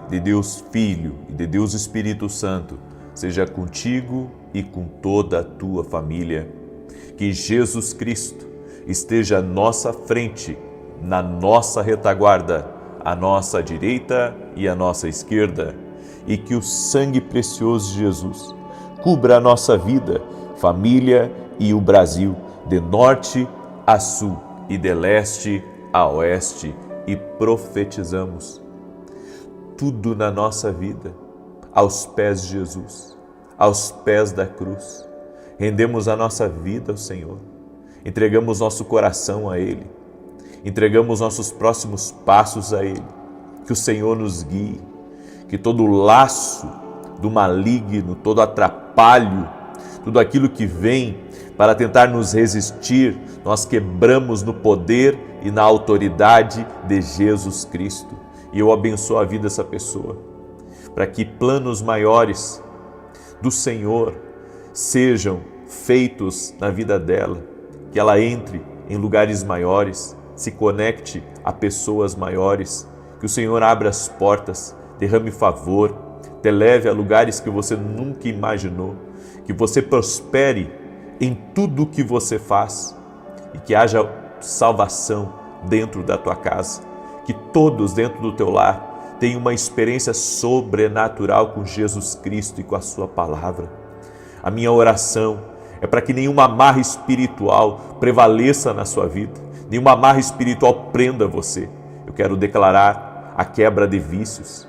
de Deus Filho e de Deus Espírito Santo seja contigo e com toda a tua família. Que Jesus Cristo esteja à nossa frente, na nossa retaguarda, à nossa direita e à nossa esquerda, e que o sangue precioso de Jesus cubra a nossa vida, família e o Brasil, de norte a sul e de leste a oeste, e profetizamos tudo na nossa vida aos pés de Jesus, aos pés da cruz. Rendemos a nossa vida ao Senhor, entregamos nosso coração a Ele, entregamos nossos próximos passos a Ele. Que o Senhor nos guie, que todo laço do maligno, todo atrapalho, tudo aquilo que vem para tentar nos resistir, nós quebramos no poder e na autoridade de Jesus Cristo. E eu abençoo a vida dessa pessoa, para que planos maiores do Senhor sejam feitos na vida dela, que ela entre em lugares maiores, se conecte a pessoas maiores, que o Senhor abra as portas, derrame favor, te leve a lugares que você nunca imaginou, que você prospere em tudo que você faz e que haja salvação dentro da tua casa, que todos dentro do teu lar tenham uma experiência sobrenatural com Jesus Cristo e com a sua palavra. A minha oração é para que nenhuma amarra espiritual prevaleça na sua vida, nenhuma amarra espiritual prenda você. Eu quero declarar a quebra de vícios,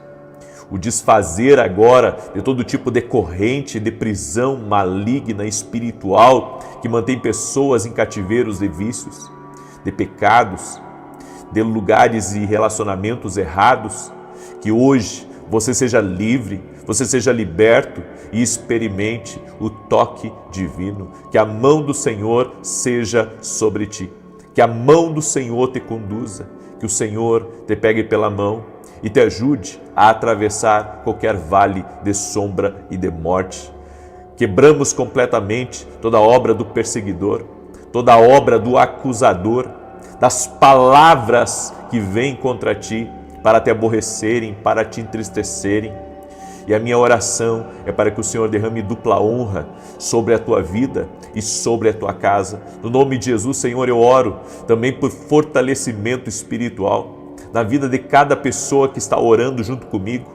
o desfazer agora de todo tipo de corrente de prisão maligna espiritual que mantém pessoas em cativeiros de vícios, de pecados, de lugares e relacionamentos errados. Que hoje você seja livre, você seja liberto e experimente o toque divino. Que a mão do Senhor seja sobre ti, que a mão do Senhor te conduza, que o Senhor te pegue pela mão e te ajude a atravessar qualquer vale de sombra e de morte. Quebramos completamente toda obra do perseguidor, toda obra do acusador, das palavras que vêm contra ti para te aborrecerem, para te entristecerem. E a minha oração é para que o Senhor derrame dupla honra sobre a tua vida e sobre a tua casa. No nome de Jesus, Senhor, eu oro também por fortalecimento espiritual na vida de cada pessoa que está orando junto comigo.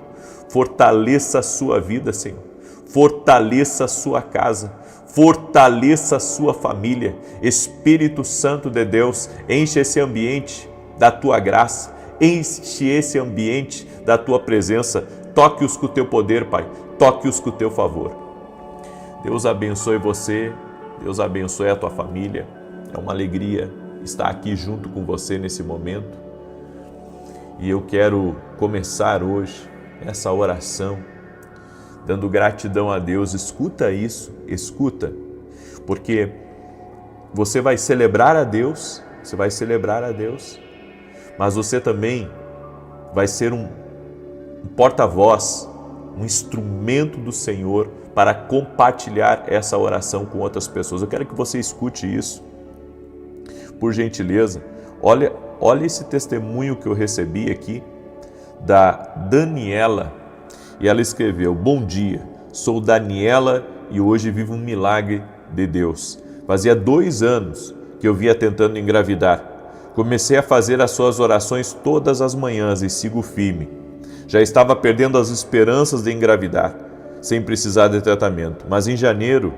Fortaleça a sua vida, Senhor. Fortaleça a sua casa. Fortaleça a sua família. Espírito Santo de Deus, enche esse ambiente da tua graça. Enche esse ambiente da tua presença. Toque-os com o teu poder, Pai. Toque-os com o teu favor. Deus abençoe você. Deus abençoe a tua família. É uma alegria estar aqui junto com você nesse momento. E eu quero começar hoje essa oração dando gratidão a Deus. Escuta isso, escuta, porque você vai celebrar a Deus, mas você também vai ser um porta-voz, um instrumento do Senhor para compartilhar essa oração com outras pessoas. Eu quero que você escute isso, por gentileza. Olha esse testemunho que eu recebi aqui da Daniela, e ela escreveu: bom dia, sou Daniela e hoje vivo um milagre de Deus. Fazia 2 anos que eu vinha tentando engravidar. Comecei a fazer as suas orações todas as manhãs e sigo firme. Já estava perdendo as esperanças de engravidar, sem precisar de tratamento, mas em janeiro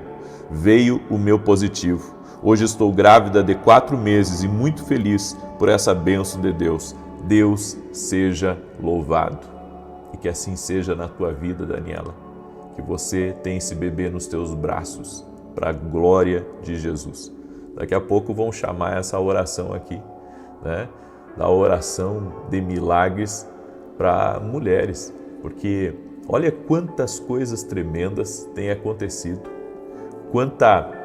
veio o meu positivo. Hoje estou grávida de 4 meses e muito feliz por essa bênção de Deus. Deus seja louvado. E que assim seja na tua vida, Daniela. Que você tenha esse bebê nos teus braços, para a glória de Jesus. Daqui a pouco vão chamar essa oração aqui, né? Da oração de milagres para mulheres. Porque olha quantas coisas tremendas têm acontecido. Quanta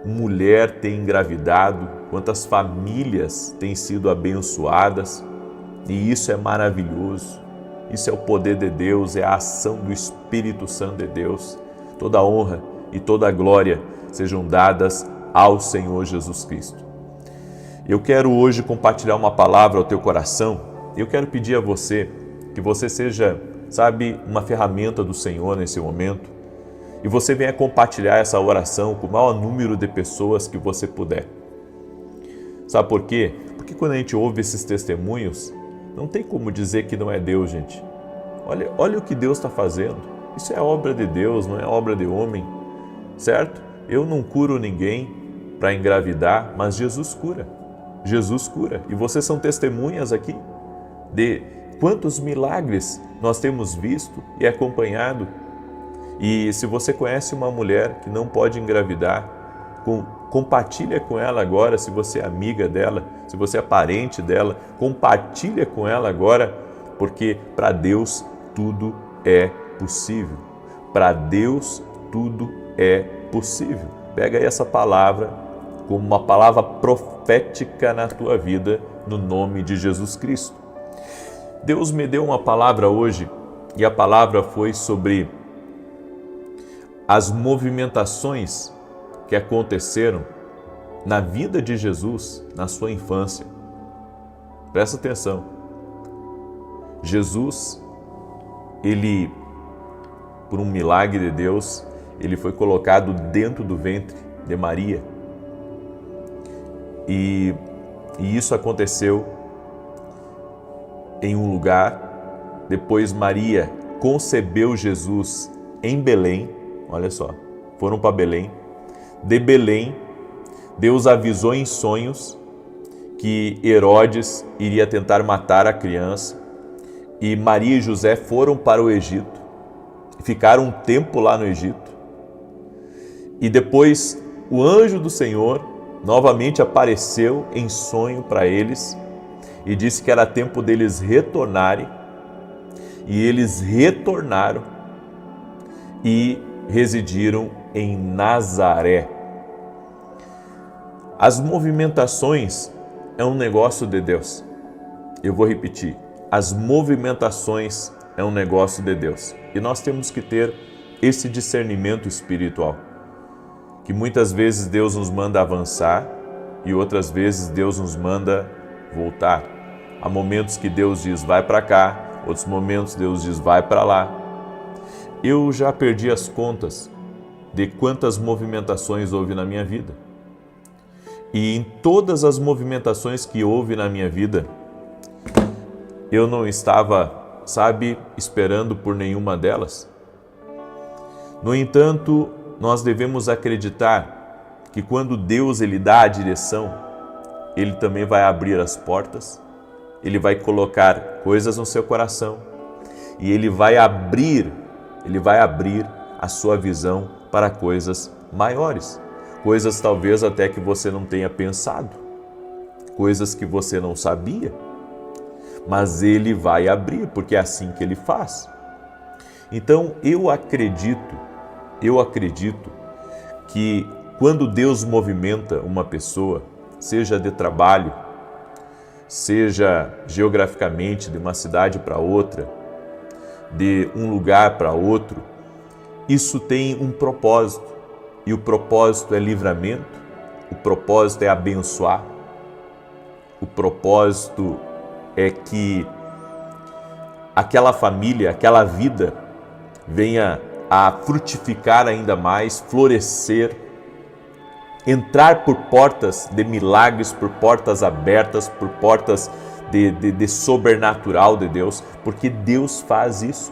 mulher tem engravidado, quantas famílias têm sido abençoadas, e isso é maravilhoso. Isso é o poder de Deus, é a ação do Espírito Santo de Deus. Toda a honra e toda a glória sejam dadas ao Senhor Jesus Cristo. Eu quero hoje compartilhar uma palavra ao teu coração. Eu quero pedir a você que você seja, sabe, uma ferramenta do Senhor nesse momento e você venha compartilhar essa oração com o maior número de pessoas que você puder. Sabe por quê? Porque quando a gente ouve esses testemunhos, não tem como dizer que não é Deus, gente. Olha o que Deus está fazendo. Isso é obra de Deus, não é obra de homem, certo? Eu não curo ninguém para engravidar, mas Jesus cura. Jesus cura. E vocês são testemunhas aqui de quantos milagres nós temos visto e acompanhado. E se você conhece uma mulher que não pode engravidar, compartilha com ela agora, se você é amiga dela, se você é parente dela, compartilha com ela agora, porque para Deus tudo é possível. Para Deus tudo é possível. Pega aí essa palavra como uma palavra profética na tua vida, no nome de Jesus Cristo. Deus me deu uma palavra hoje e a palavra foi sobre as movimentações que aconteceram na vida de Jesus na sua infância. Presta atenção. Jesus, ele, por um milagre de Deus, ele foi colocado dentro do ventre de Maria. E isso aconteceu em um lugar. Depois Maria concebeu Jesus em Belém. Olha só, foram para Belém. De Belém, Deus avisou em sonhos que Herodes iria tentar matar a criança. E Maria e José foram para o Egito. Ficaram um tempo lá no Egito. E depois o anjo do Senhor novamente apareceu em sonho para eles e disse que era tempo deles retornarem. E eles retornaram e residiram em Nazaré. As movimentações é um negócio de Deus. Eu vou repetir. As movimentações é um negócio de Deus. E nós temos que ter esse discernimento espiritual. Que muitas vezes Deus nos manda avançar e outras vezes Deus nos manda voltar. Há momentos que Deus diz vai para cá, outros momentos Deus diz vai para lá. Eu já perdi as contas de quantas movimentações houve na minha vida. E em todas as movimentações que houve na minha vida, eu não estava, esperando por nenhuma delas. No entanto, nós devemos acreditar que quando Deus ele dá a direção, Ele também vai abrir as portas, Ele vai colocar coisas no seu coração e Ele vai abrir a sua visão para coisas maiores, coisas talvez até que você não tenha pensado, coisas que você não sabia, mas Ele vai abrir, porque é assim que Ele faz. Então eu acredito que quando Deus movimenta uma pessoa, seja de trabalho, seja geograficamente de uma cidade para outra, de um lugar para outro, isso tem um propósito. E o propósito é livramento, o propósito é abençoar, o propósito é que aquela família, aquela vida venha a frutificar ainda mais, florescer, entrar por portas de milagres, por portas abertas, por portas de sobrenatural de Deus, porque Deus faz isso.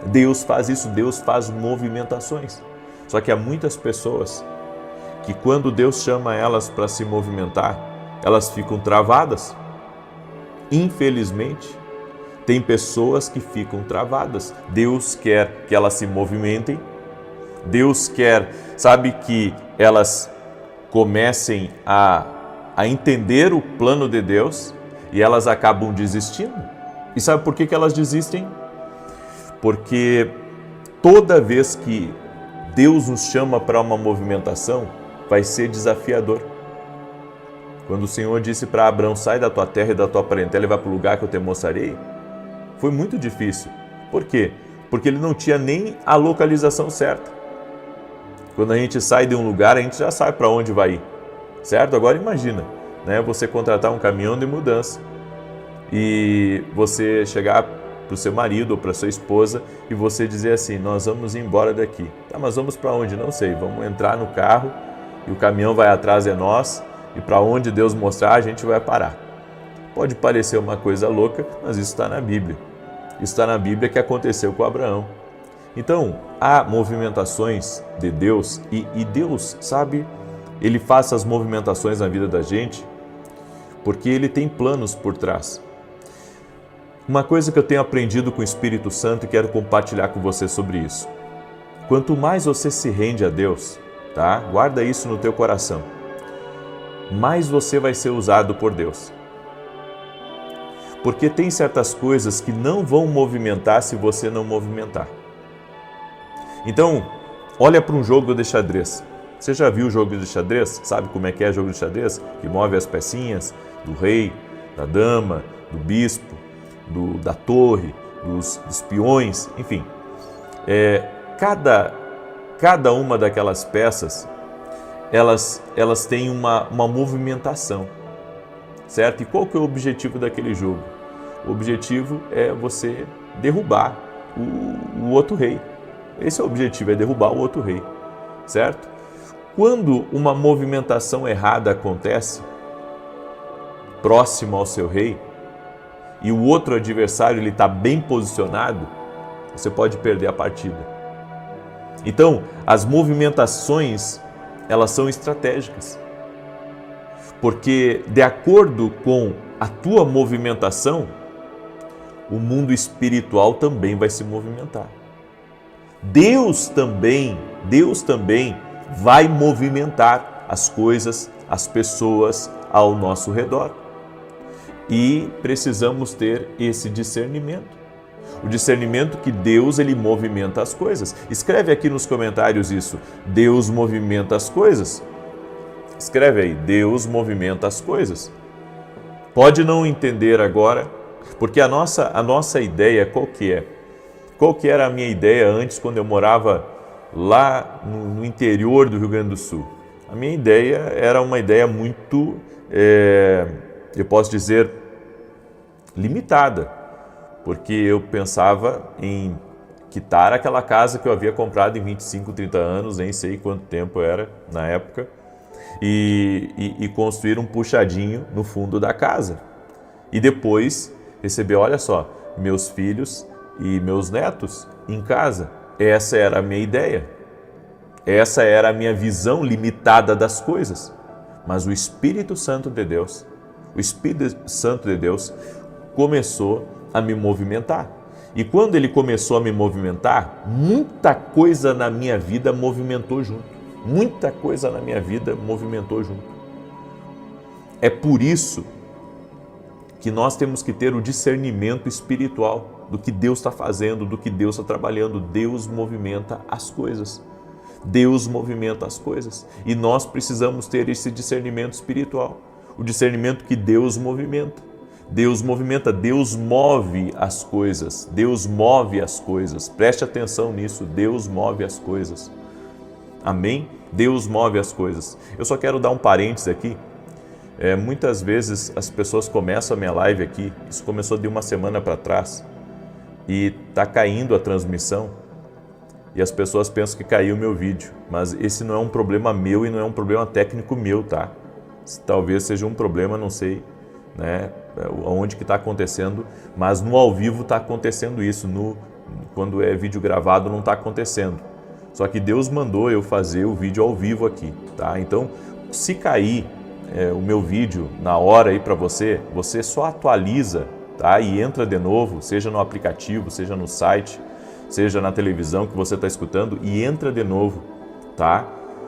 Deus faz movimentações. Só que há muitas pessoas que quando Deus chama elas para se movimentar, elas ficam travadas. Infelizmente, tem pessoas que ficam travadas. Deus quer que elas se movimentem. Deus quer, que elas comecem a entender o plano de Deus e elas acabam desistindo. E sabe por que elas desistem? Porque toda vez que Deus nos chama para uma movimentação, vai ser desafiador. Quando o Senhor disse para Abraão, sai da tua terra e da tua parentela e vai para o lugar que eu te mostrarei, foi muito difícil. Por quê? Porque ele não tinha nem a localização certa. Quando a gente sai de um lugar, a gente já sabe para onde vai ir, certo? Agora imagina, você contratar um caminhão de mudança e você chegar para o seu marido ou para sua esposa e você dizer assim: nós vamos embora daqui. Tá, mas vamos para onde? Não sei. Vamos entrar no carro e o caminhão vai atrás de nós e para onde Deus mostrar a gente vai parar. Pode parecer uma coisa louca, mas isso está na Bíblia. Isso está na Bíblia que aconteceu com Abraão. Então, há movimentações de Deus e Deus, sabe, Ele faz essas movimentações na vida da gente porque Ele tem planos por trás. Uma coisa que eu tenho aprendido com o Espírito Santo e quero compartilhar com você sobre isso. Quanto mais você se rende a Deus, tá? Guarda isso no teu coração. Mais você vai ser usado por Deus. Porque tem certas coisas que não vão movimentar se você não movimentar. Então, olha para um jogo de xadrez. Você já viu o jogo de xadrez? Sabe como é que é o jogo de xadrez? Que move as pecinhas do rei, da dama, do bispo, da torre, dos peões, enfim. Cada uma daquelas peças, elas têm uma movimentação, certo? E qual que é o objetivo daquele jogo? O objetivo é você derrubar o outro rei. Esse é o objetivo, é derrubar o outro rei, certo? Quando uma movimentação errada acontece próximo ao seu rei e o outro adversário está bem posicionado, você pode perder a partida. Então, as movimentações, elas são estratégicas, porque de acordo com a tua movimentação, o mundo espiritual também vai se movimentar. Deus também vai movimentar as coisas, as pessoas ao nosso redor. E precisamos ter esse discernimento. O discernimento que Deus, Ele movimenta as coisas. Escreve aqui nos comentários isso. Deus movimenta as coisas. Escreve aí, Deus movimenta as coisas. Pode não entender agora, porque a nossa ideia qual que é? Qual que era a minha ideia antes, quando eu morava lá no interior do Rio Grande do Sul? A minha ideia era uma ideia muito, eu posso dizer, limitada, porque eu pensava em quitar aquela casa que eu havia comprado em 25, 30 anos, nem sei quanto tempo era na época, e construir um puxadinho no fundo da casa. E depois receber, olha só, meus filhos e meus netos em casa. Essa era a minha ideia. Essa era a minha visão limitada das coisas. Mas o Espírito Santo de Deus, começou a me movimentar. E quando ele começou a me movimentar, muita coisa na minha vida movimentou junto. Muita coisa na minha vida movimentou junto. É por isso que nós temos que ter o discernimento espiritual do que Deus está fazendo, do que Deus está trabalhando. Deus movimenta as coisas. Deus movimenta as coisas. E nós precisamos ter esse discernimento espiritual. O discernimento que Deus movimenta. Deus movimenta, Deus move as coisas. Deus move as coisas. Preste atenção nisso, Deus move as coisas. Amém? Deus move as coisas. Eu só quero dar um parênteses aqui. Muitas vezes as pessoas começam a minha live aqui, isso começou de uma semana para trás, e está caindo a transmissão, e as pessoas pensam que caiu o meu vídeo, mas esse não é um problema meu e não é um problema técnico meu, tá? Talvez seja um problema, não sei, né, onde que está acontecendo, mas no ao vivo está acontecendo isso, quando é vídeo gravado não está acontecendo. Só que Deus mandou eu fazer o vídeo ao vivo aqui, tá? Então, se cair o meu vídeo na hora aí para você, você só atualiza, tá? E entra de novo, seja no aplicativo, seja no site, seja na televisão que você está escutando, e entra de novo, tá?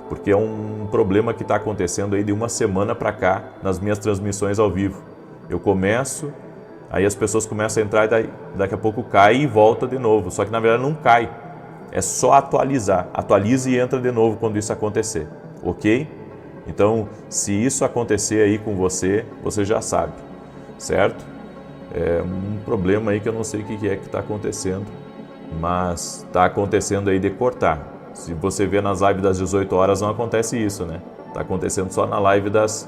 Porque é um problema que está acontecendo aí de uma semana para cá nas minhas transmissões ao vivo. Eu começo, aí as pessoas começam a entrar e daqui a pouco cai e volta de novo, só que na verdade não cai, é só atualizar, atualiza e entra de novo quando isso acontecer, ok? Então, se isso acontecer aí com você, você já sabe, certo? É um problema aí que eu não sei o que é que está acontecendo, mas está acontecendo aí de cortar. Se você vê nas lives das 18 horas, não acontece isso, né? Está acontecendo só na live das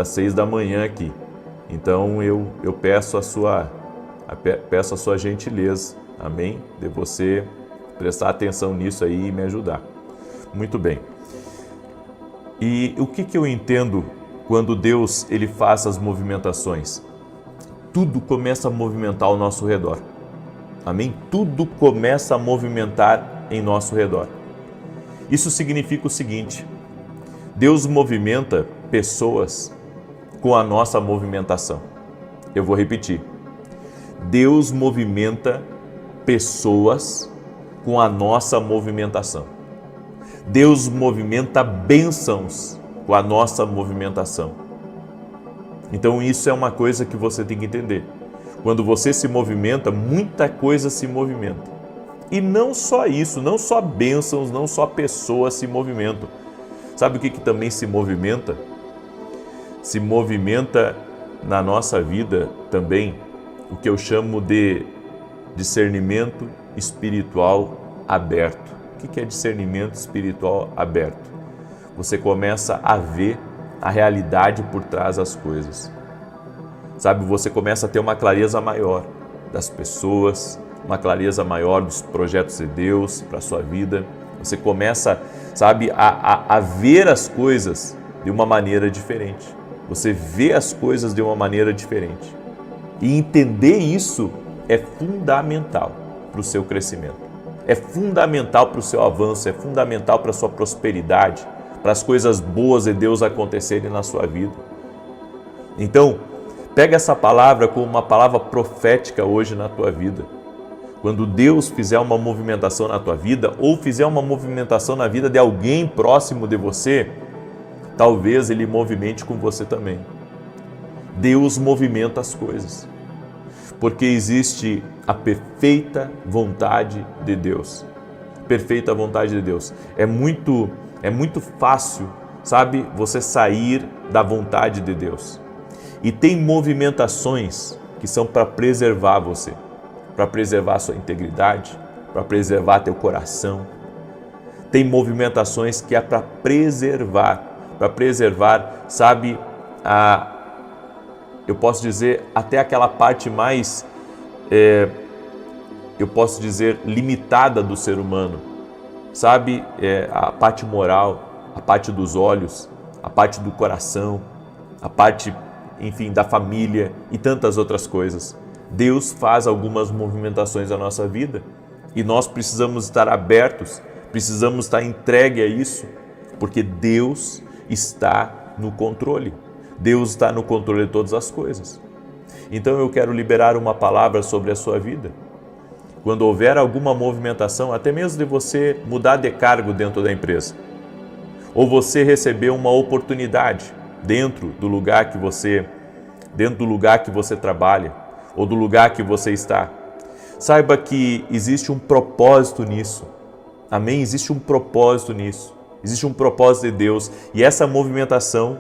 6 da manhã aqui. Então, eu peço a Peço a sua gentileza, amém? De você prestar atenção nisso aí e me ajudar. Muito bem. E o que eu entendo quando Deus ele faz as movimentações? Tudo começa a movimentar ao nosso redor. Amém? Tudo começa a movimentar em nosso redor. Isso significa o seguinte: Deus movimenta pessoas com a nossa movimentação. Eu vou repetir. Deus movimenta pessoas com a nossa movimentação. Deus movimenta bênçãos com a nossa movimentação. Então isso é uma coisa que você tem que entender. Quando você se movimenta, muita coisa se movimenta. E não só isso, não só bênçãos, não só pessoas se movimentam. Sabe o que também se movimenta? Se movimenta na nossa vida também o que eu chamo de discernimento espiritual aberto. O que é discernimento espiritual aberto? Você começa a ver a realidade por trás das coisas. Sabe, você começa a ter uma clareza maior das pessoas, uma clareza maior dos projetos de Deus para a sua vida. Você começa, sabe, a ver as coisas de uma maneira diferente. Você vê as coisas de uma maneira diferente. E entender isso é fundamental para o seu crescimento. É fundamental para o seu avanço, é fundamental para a sua prosperidade, para as coisas boas de Deus acontecerem na sua vida. Então, pega essa palavra como uma palavra profética hoje na tua vida. Quando Deus fizer uma movimentação na tua vida, ou fizer uma movimentação na vida de alguém próximo de você, talvez Ele movimente com você também. Deus movimenta as coisas, porque existe a perfeita vontade de Deus. Perfeita vontade de Deus. É muito fácil, sabe, você sair da vontade de Deus. E tem movimentações que são para preservar você, para preservar a sua integridade, para preservar teu coração. Tem movimentações que é para preservar, sabe, eu posso dizer, até aquela parte mais, eu posso dizer, limitada do ser humano. Sabe, a parte moral, a parte dos olhos, a parte do coração, a parte, enfim, da família e tantas outras coisas. Deus faz algumas movimentações na nossa vida e nós precisamos estar abertos, precisamos estar entregue a isso, porque Deus está no controle. Deus está no controle de todas as coisas. Então eu quero liberar uma palavra sobre a sua vida. Quando houver alguma movimentação, até mesmo de você mudar de cargo dentro da empresa, ou você receber uma oportunidade dentro do lugar que você trabalha, ou do lugar que você está, saiba que existe um propósito nisso. Amém? Existe um propósito nisso. Existe um propósito de Deus. E essa movimentação,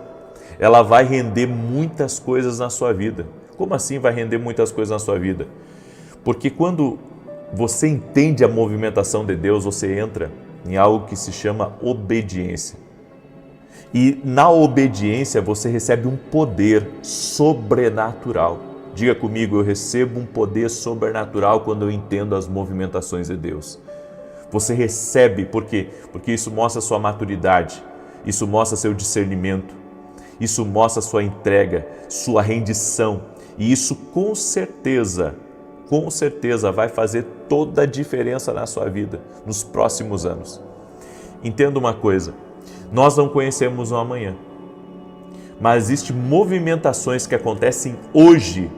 ela vai render muitas coisas na sua vida. Como assim vai render muitas coisas na sua vida? Porque quando você entende a movimentação de Deus, você entra em algo que se chama obediência. E na obediência você recebe um poder sobrenatural. Diga comigo, eu recebo um poder sobrenatural quando eu entendo as movimentações de Deus. Você recebe, por quê? Porque isso mostra sua maturidade, isso mostra seu discernimento, isso mostra sua entrega, sua rendição. E isso com certeza vai fazer toda a diferença na sua vida nos próximos anos. Entenda uma coisa, nós não conhecemos o amanhã, mas existem movimentações que acontecem hoje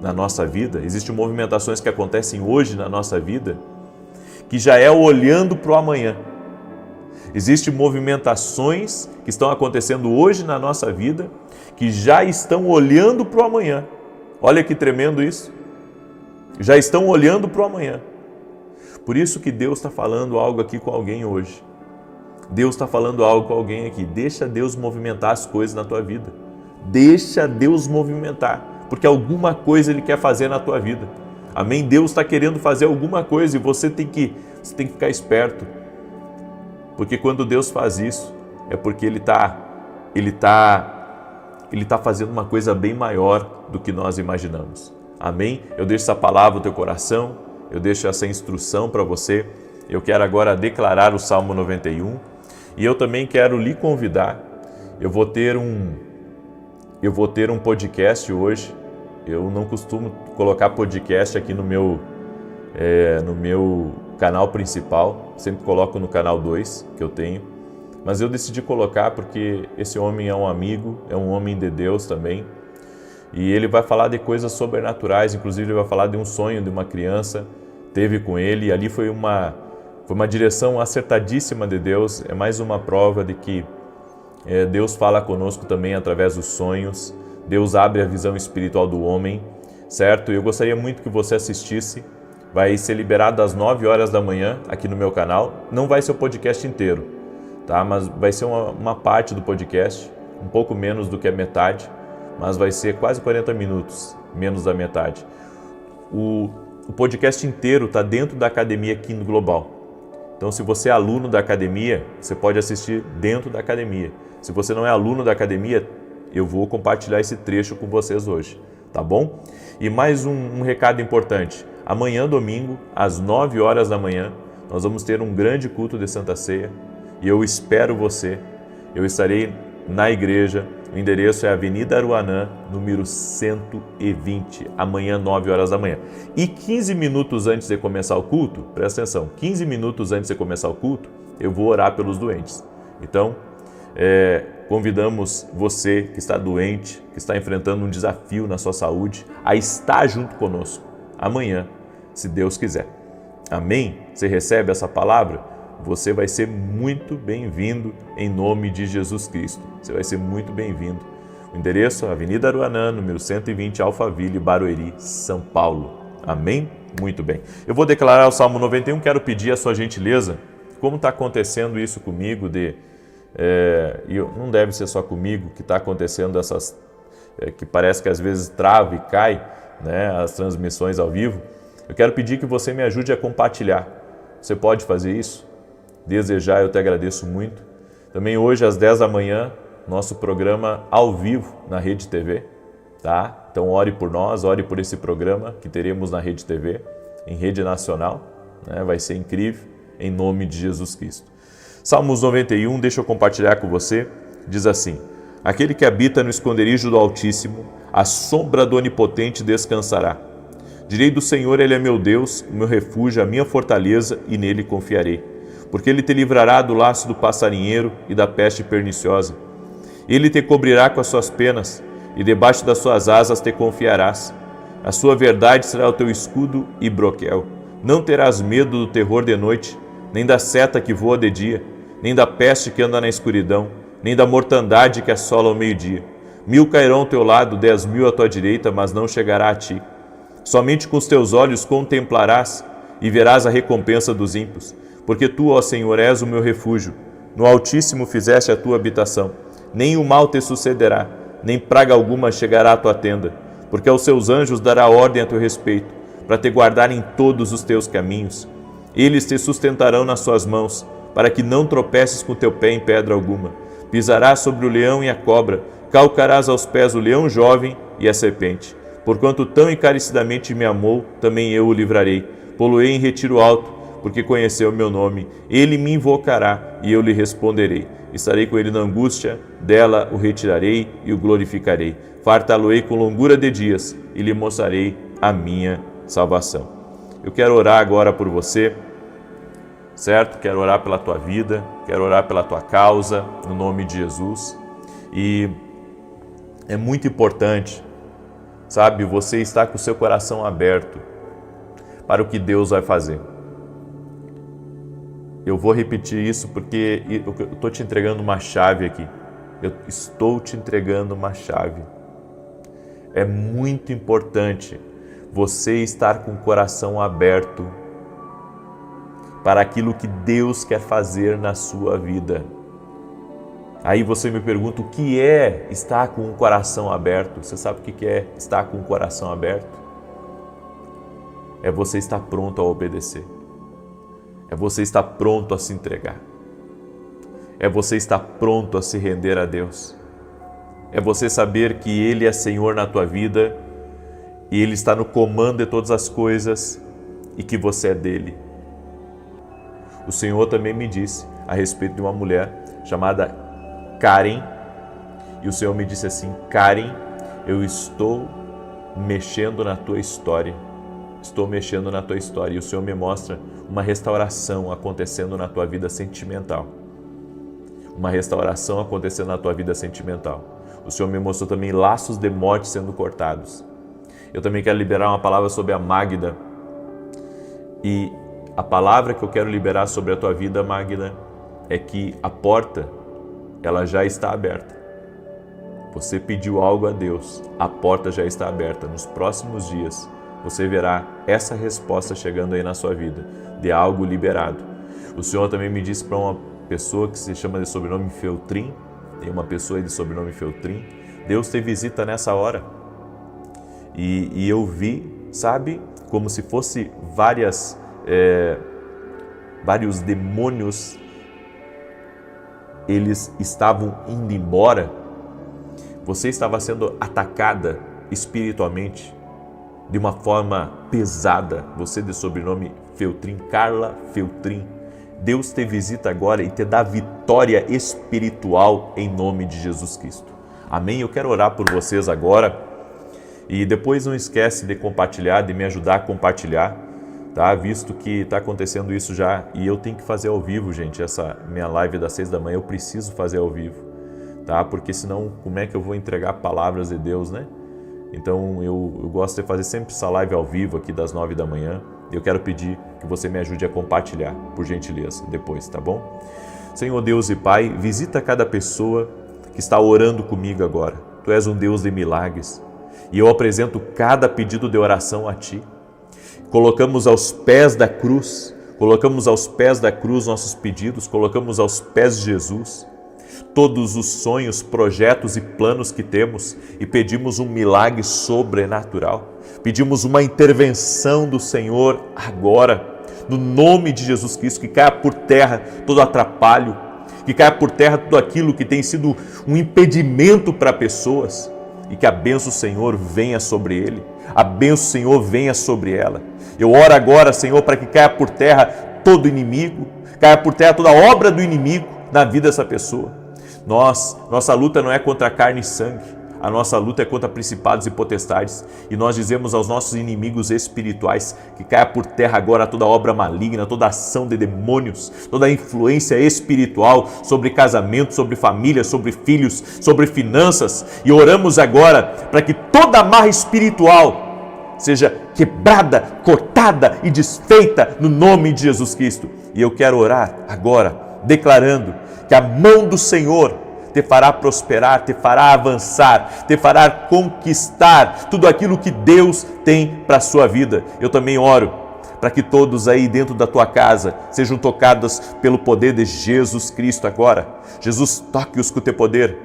na nossa vida, que já é olhando para o amanhã. Existem movimentações que estão acontecendo hoje na nossa vida, que já estão olhando para o amanhã. Olha que tremendo isso. Já estão olhando para o amanhã. Por isso que Deus está falando algo aqui com alguém hoje. Deus está falando algo com alguém aqui. Deixa Deus movimentar as coisas na tua vida. Deixa Deus movimentar, porque alguma coisa Ele quer fazer na tua vida. Amém? Deus está querendo fazer alguma coisa e você tem que ficar esperto. Porque quando Deus faz isso, é porque Ele está fazendo uma coisa bem maior do que nós imaginamos. Amém? Eu deixo essa palavra no teu coração, eu deixo essa instrução para você. Eu quero agora declarar o Salmo 91 e eu também quero lhe convidar. Eu vou ter um podcast hoje. Eu não costumo colocar podcast aqui no meu canal principal, sempre coloco no canal 2 que eu tenho, mas eu decidi colocar porque esse homem é um amigo, é um homem de Deus também, e ele vai falar de coisas sobrenaturais, inclusive ele vai falar de um sonho de uma criança, teve com ele, e ali foi uma direção acertadíssima de Deus. É mais uma prova de que Deus fala conosco também através dos sonhos. Deus abre a visão espiritual do homem, certo? Eu gostaria muito que você assistisse. Vai ser liberado às 9 horas da manhã aqui no meu canal. Não vai ser o podcast inteiro, tá? Mas vai ser uma parte do podcast, um pouco menos do que a metade, mas vai ser quase 40 minutos, menos da metade. O podcast inteiro está dentro da Academia King Global. Então, se você é aluno da academia, você pode assistir dentro da academia. Se você não é aluno da academia, eu vou compartilhar esse trecho com vocês hoje, tá bom? E mais um recado importante. Amanhã, domingo, às 9 horas da manhã, nós vamos ter um grande culto de Santa Ceia e eu espero você. Eu estarei na igreja, o endereço é Avenida Aruanã, número 120, amanhã, 9 horas da manhã. E 15 minutos antes de começar o culto, presta atenção, 15 minutos antes de começar o culto, eu vou orar pelos doentes. Então, convidamos você que está doente, que está enfrentando um desafio na sua saúde, a estar junto conosco amanhã, se Deus quiser. Amém? Você recebe essa palavra? Você vai ser muito bem-vindo em nome de Jesus Cristo. Você vai ser muito bem-vindo. O endereço é Avenida Aruanã, número 120, Alphaville, Barueri, São Paulo. Amém? Muito bem. Eu vou declarar o Salmo 91, quero pedir a sua gentileza. Como está acontecendo isso comigo? Não deve ser só comigo que está acontecendo essas... que parece que às vezes trava e cai, né, as transmissões ao vivo. Eu quero pedir que você me ajude a compartilhar. Você pode fazer isso? Desejar, eu te agradeço muito. Também hoje às 10 da manhã, nosso programa ao vivo na Rede TV, tá? Então ore por nós, ore por esse programa que teremos na Rede TV, em rede nacional, né? Vai ser incrível, em nome de Jesus Cristo. Salmos 91, deixa eu compartilhar com você, diz assim: aquele que habita no esconderijo do Altíssimo, a sombra do Onipotente descansará. Direi do Senhor, Ele é meu Deus, o meu refúgio, a minha fortaleza, e nele confiarei. Porque Ele te livrará do laço do passarinheiro e da peste perniciosa. Ele te cobrirá com as suas penas, e debaixo das suas asas te confiarás. A sua verdade será o teu escudo e broquel. Não terás medo do terror de noite, nem da seta que voa de dia, nem da peste que anda na escuridão, nem da mortandade que assola ao meio-dia. 1000 cairão ao teu lado, 10.000 à tua direita, mas não chegará a ti. Somente com os teus olhos contemplarás e verás a recompensa dos ímpios. Porque tu, ó Senhor, és o meu refúgio. No Altíssimo fizeste a tua habitação. Nem o mal te sucederá, nem praga alguma chegará à tua tenda. Porque aos seus anjos dará ordem a teu respeito, para te guardar em todos os teus caminhos. Eles te sustentarão nas suas mãos, para que não tropeces com teu pé em pedra alguma. Pisarás sobre o leão e a cobra, calcarás aos pés o leão jovem e a serpente. Porquanto tão encarecidamente me amou, também eu o livrarei. Pô-lo-ei em retiro alto, porque conheceu o meu nome. Ele me invocará e eu lhe responderei. Estarei com ele na angústia, dela o retirarei e o glorificarei. Fartá-lo-ei com longura de dias e lhe mostrarei a minha salvação. Eu quero orar agora por você, certo? Quero orar pela tua vida, quero orar pela tua causa, no nome de Jesus. E é muito importante, sabe, você estar com o seu coração aberto para o que Deus vai fazer. Eu vou repetir isso porque eu estou te entregando uma chave aqui. Eu estou te entregando uma chave. É muito importante você estar com o coração aberto para aquilo que Deus quer fazer na sua vida. Aí você me pergunta, o que é estar com o coração aberto? Você sabe o que é estar com o coração aberto? É você estar pronto a obedecer. É você estar pronto a se entregar. É você estar pronto a se render a Deus. É você saber que Ele é Senhor na tua vida e Ele está no comando de todas as coisas e que você é dele. O Senhor também me disse a respeito de uma mulher chamada Karen, e o Senhor me disse assim: Karen, eu estou mexendo na tua história. Estou mexendo na tua história. E o Senhor me mostra uma restauração acontecendo na tua vida sentimental. Uma restauração acontecendo na tua vida sentimental. O Senhor me mostrou também laços de morte sendo cortados. Eu também quero liberar uma palavra sobre a Magda. E a palavra que eu quero liberar sobre a tua vida, Magda, é que a porta, ela já está aberta. Você pediu algo a Deus, a porta já está aberta. Nos próximos dias, você verá essa resposta chegando aí na sua vida, de algo liberado. O Senhor também me disse para uma pessoa que se chama de sobrenome Feltrin, tem uma pessoa aí de sobrenome Feltrin, Deus te visita nessa hora. E eu vi, sabe, como se fosse vários demônios, eles estavam indo embora. Você estava sendo atacada espiritualmente de uma forma pesada. Você de sobrenome Feltrin, Carla Feltrin. Deus te visita agora e te dá vitória espiritual em nome de Jesus Cristo. Amém? Eu quero orar por vocês agora. E depois não esquece de compartilhar, de me ajudar a compartilhar, tá? Visto que está acontecendo isso já e eu tenho que fazer ao vivo, gente, essa minha live das 6 da manhã, eu preciso fazer ao vivo, tá? Porque senão, como é que eu vou entregar palavras de Deus, né? Então, eu gosto de fazer sempre essa live ao vivo aqui das 9 da manhã. Eu quero pedir que você me ajude a compartilhar, por gentileza, depois, tá bom? Senhor Deus e Pai, visita cada pessoa que está orando comigo agora. Tu és um Deus de milagres. E eu apresento cada pedido de oração a Ti. Colocamos aos pés da cruz nossos pedidos, colocamos aos pés de Jesus todos os sonhos, projetos e planos que temos e pedimos um milagre sobrenatural. Pedimos uma intervenção do Senhor agora, no nome de Jesus Cristo, que caia por terra todo atrapalho, que caia por terra tudo aquilo que tem sido um impedimento para pessoas. E que a bênção do Senhor venha sobre ele, a bênção do Senhor venha sobre ela. Eu oro agora, Senhor, para que caia por terra todo inimigo, caia por terra toda obra do inimigo na vida dessa pessoa. Nossa luta não é contra carne e sangue, a nossa luta é contra principados e potestades. E nós dizemos aos nossos inimigos espirituais que caia por terra agora toda obra maligna, toda ação de demônios, toda influência espiritual sobre casamento, sobre família, sobre filhos, sobre finanças. E oramos agora para que toda amarra espiritual seja quebrada, cortada e desfeita no nome de Jesus Cristo. E eu quero orar agora, declarando que a mão do Senhor te fará prosperar, te fará avançar, te fará conquistar tudo aquilo que Deus tem para a sua vida. Eu também oro para que todos aí dentro da tua casa sejam tocados pelo poder de Jesus Cristo agora. Jesus, toque-os com o teu poder.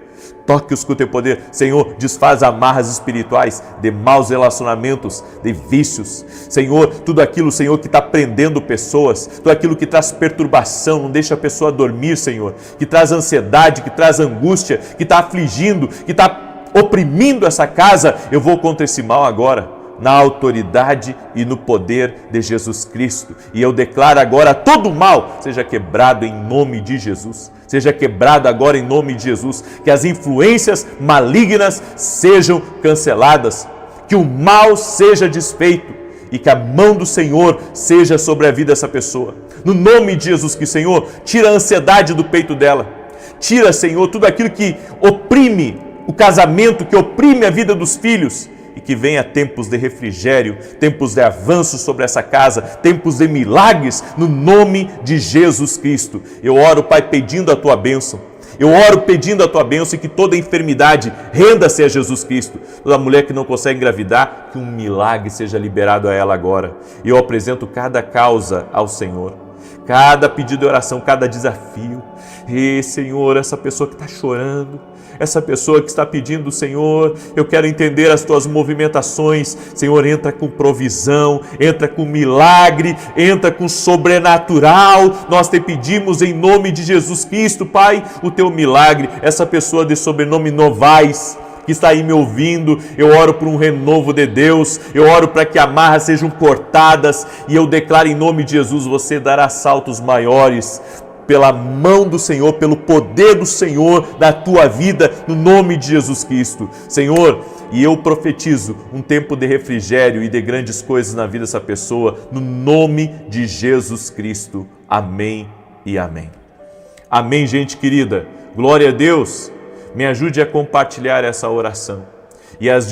Toque-os com o teu poder. Senhor, desfaz amarras espirituais de maus relacionamentos, de vícios. Senhor, tudo aquilo, Senhor, que está prendendo pessoas, tudo aquilo que traz perturbação, não deixa a pessoa dormir, Senhor, que traz ansiedade, que traz angústia, que está afligindo, que está oprimindo essa casa. Eu vou contra esse mal agora, na autoridade e no poder de Jesus Cristo. E eu declaro agora todo mal seja quebrado em nome de Jesus. Seja quebrado agora em nome de Jesus. Que as influências malignas sejam canceladas. Que o mal seja desfeito. E que a mão do Senhor seja sobre a vida dessa pessoa. No nome de Jesus, que Senhor, tira a ansiedade do peito dela. Tira, Senhor, tudo aquilo que oprime o casamento, que oprime a vida dos filhos. E que venha tempos de refrigério, tempos de avanço sobre essa casa, tempos de milagres, no nome de Jesus Cristo. Eu oro, Pai, pedindo a Tua bênção. Eu oro pedindo a Tua bênção e que toda enfermidade renda-se a Jesus Cristo. Toda mulher que não consegue engravidar, que um milagre seja liberado a ela agora. Eu apresento cada causa ao Senhor, cada pedido de oração, cada desafio. E, Senhor, essa pessoa que está chorando, essa pessoa que está pedindo, Senhor, eu quero entender as Tuas movimentações. Senhor, entra com provisão, entra com milagre, entra com sobrenatural. Nós te pedimos em nome de Jesus Cristo, Pai, o Teu milagre. Essa pessoa de sobrenome Novaes, que está aí me ouvindo. Eu oro por um renovo de Deus, eu oro para que amarras sejam cortadas e eu declaro em nome de Jesus, você dará saltos maiores pela mão do Senhor, pelo poder do Senhor na tua vida, no nome de Jesus Cristo. Senhor, e eu profetizo um tempo de refrigério e de grandes coisas na vida dessa pessoa, no nome de Jesus Cristo. Amém e amém. Amém, gente querida. Glória a Deus. Me ajude a compartilhar essa oração. E às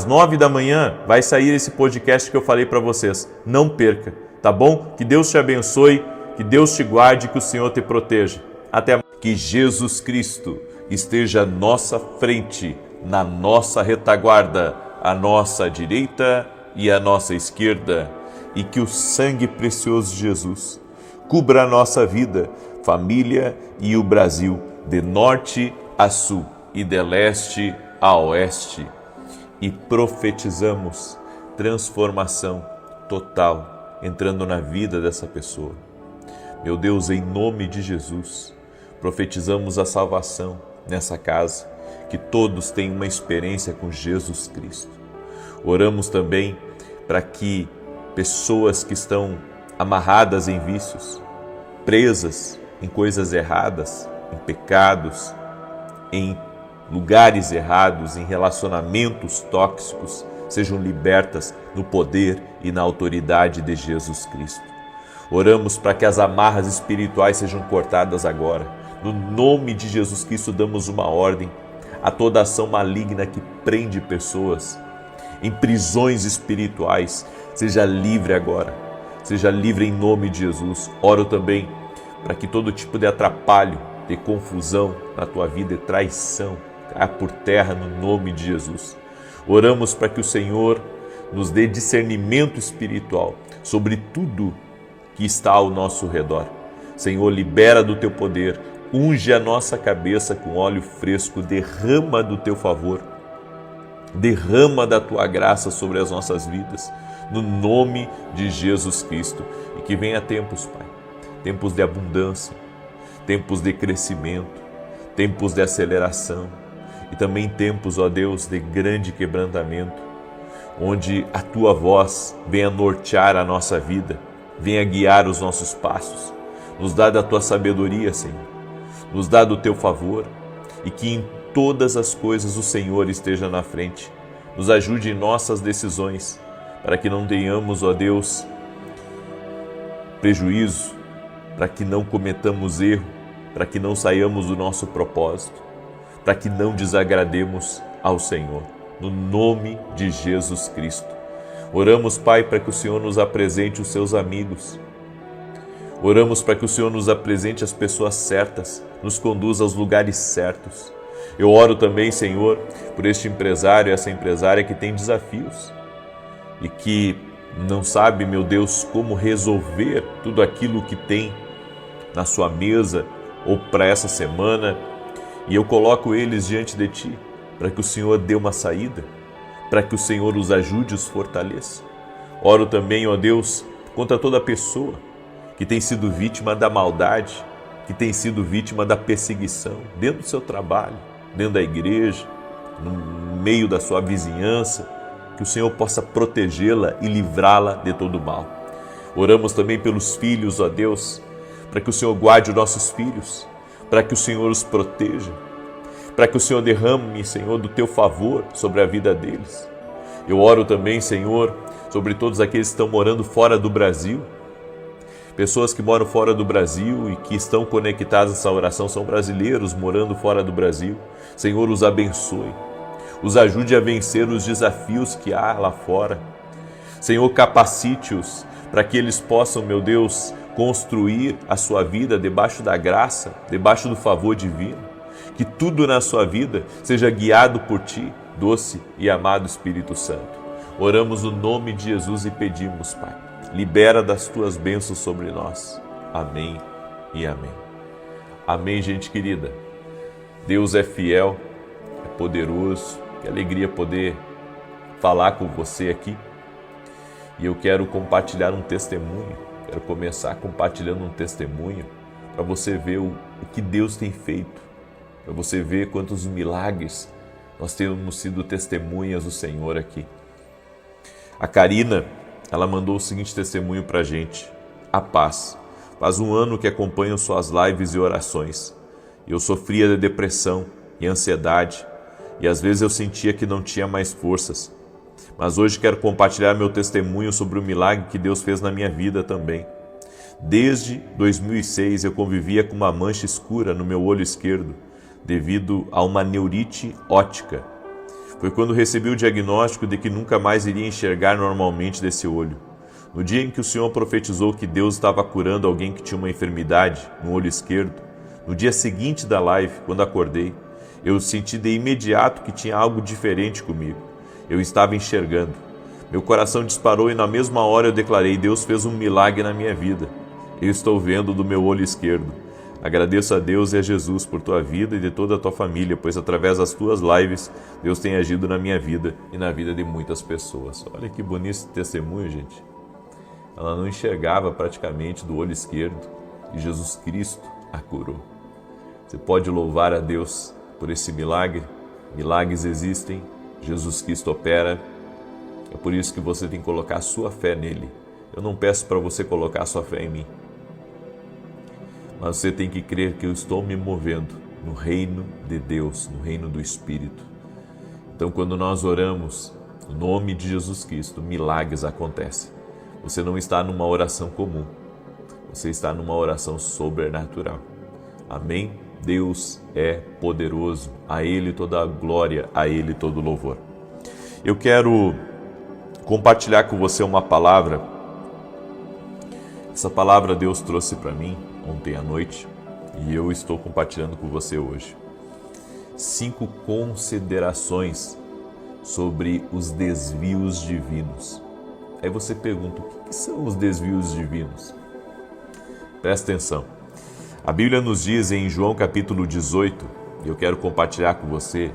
9 da manhã, vai sair esse podcast que eu falei para vocês. Não perca, tá bom? Que Deus te abençoe, que Deus te guarde, que o Senhor te proteja. Até mais. Que Jesus Cristo esteja à nossa frente, na nossa retaguarda, à nossa direita e à nossa esquerda. E que o sangue precioso de Jesus cubra a nossa vida, família e o Brasil, de norte a sul e de leste a oeste. E profetizamos transformação total entrando na vida dessa pessoa. Meu Deus, em nome de Jesus, profetizamos a salvação nessa casa, que todos tenham uma experiência com Jesus Cristo. Oramos também para que pessoas que estão amarradas em vícios, presas em coisas erradas, em pecados, em lugares errados, em relacionamentos tóxicos, sejam libertas no poder e na autoridade de Jesus Cristo. Oramos para que as amarras espirituais sejam cortadas agora. No nome de Jesus Cristo damos uma ordem a toda ação maligna que prende pessoas em prisões espirituais. Seja livre agora, seja livre em nome de Jesus. Oro também para que todo tipo de atrapalho, de confusão na tua vida e traição caia por terra no nome de Jesus. Oramos para que o Senhor nos dê discernimento espiritual sobre tudo que está ao nosso redor. Senhor, libera do teu poder, unge a nossa cabeça com óleo fresco, derrama do teu favor, derrama da tua graça sobre as nossas vidas, no nome de Jesus Cristo. E que venha tempos, Pai, tempos de abundância, tempos de crescimento, tempos de aceleração e também tempos, ó Deus, de grande quebrantamento, onde a tua voz venha nortear a nossa vida, venha guiar os nossos passos. Nos dá da tua sabedoria, Senhor, nos dá do teu favor e que em todas as coisas o Senhor esteja na frente. Nos ajude em nossas decisões, para que não tenhamos, ó Deus, prejuízo, para que não cometamos erro, para que não saiamos do nosso propósito, para que não desagrademos ao Senhor. No nome de Jesus Cristo. Oramos, Pai, para que o Senhor nos apresente os seus amigos. Oramos para que o Senhor nos apresente as pessoas certas, nos conduza aos lugares certos. Eu oro também, Senhor, por este empresário, essa empresária que tem desafios e que não sabe, meu Deus, como resolver tudo aquilo que tem na sua mesa ou para essa semana. E eu coloco eles diante de Ti, para que o Senhor dê uma saída, para que o Senhor os ajude e os fortaleça. Oro também, ó Deus, contra toda pessoa que tem sido vítima da maldade, que tem sido vítima da perseguição, dentro do seu trabalho, dentro da igreja, no meio da sua vizinhança, que o Senhor possa protegê-la e livrá-la de todo mal. Oramos também pelos filhos, ó Deus, para que o Senhor guarde os nossos filhos, para que o Senhor os proteja, para que o Senhor derrame, Senhor, do teu favor sobre a vida deles. Eu oro também, Senhor, sobre todos aqueles que estão morando fora do Brasil. Pessoas que moram fora do Brasil e que estão conectadas a essa oração são brasileiros morando fora do Brasil. Senhor, os abençoe, os ajude a vencer os desafios que há lá fora. Senhor, capacite-os para que eles possam, meu Deus, construir a sua vida debaixo da graça, debaixo do favor divino. Que tudo na sua vida seja guiado por Ti, doce e amado Espírito Santo. Oramos no nome de Jesus e pedimos, Pai, libera das Tuas bênçãos sobre nós. Amém e amém. Amém, gente querida. Deus é fiel, é poderoso. Que alegria poder falar com você aqui. E eu quero compartilhar um testemunho. Quero começar compartilhando um testemunho para você ver o que Deus tem feito, para você ver quantos milagres Nós temos sido testemunhas do Senhor aqui. A Karina, ela mandou o seguinte testemunho para a gente. A paz. Faz 1 ano que acompanho suas lives e orações. Eu sofria de depressão e ansiedade, e às vezes eu sentia que não tinha mais forças. Mas hoje quero compartilhar meu testemunho sobre o milagre que Deus fez na minha vida também. Desde 2006 eu convivia com uma mancha escura no meu olho esquerdo, devido a uma neurite óptica. Foi quando recebi o diagnóstico de que nunca mais iria enxergar normalmente desse olho. No dia em que o Senhor profetizou que Deus estava curando alguém que tinha uma enfermidade no olho esquerdo, no dia seguinte da live, quando acordei, eu senti de imediato que tinha algo diferente comigo. Eu estava enxergando. Meu coração disparou e na mesma hora eu declarei: Deus fez um milagre na minha vida. Eu estou vendo do meu olho esquerdo. Agradeço a Deus e a Jesus por tua vida e de toda a tua família, pois através das tuas lives, Deus tem agido na minha vida e na vida de muitas pessoas. Olha que bonito esse testemunho, gente. Ela não enxergava praticamente do olho esquerdo e Jesus Cristo a curou. Você pode louvar a Deus por esse milagre. Milagres existem, Jesus Cristo opera. É por isso que você tem que colocar a sua fé nele. Eu não peço para você colocar a sua fé em mim, mas você tem que crer que eu estou me movendo no reino de Deus, no reino do Espírito. Então, quando nós oramos no nome de Jesus Cristo, milagres acontecem. Você não está numa oração comum, você está numa oração sobrenatural. Amém? Deus é poderoso, a Ele toda a glória, a Ele todo o louvor. Eu quero compartilhar com você uma palavra. Essa palavra Deus trouxe para mim ontem à noite e eu estou compartilhando com você hoje. 5 considerações sobre os desvios divinos. Aí você pergunta: o que são os desvios divinos? Presta atenção. A Bíblia nos diz em João capítulo 18, e eu quero compartilhar com você,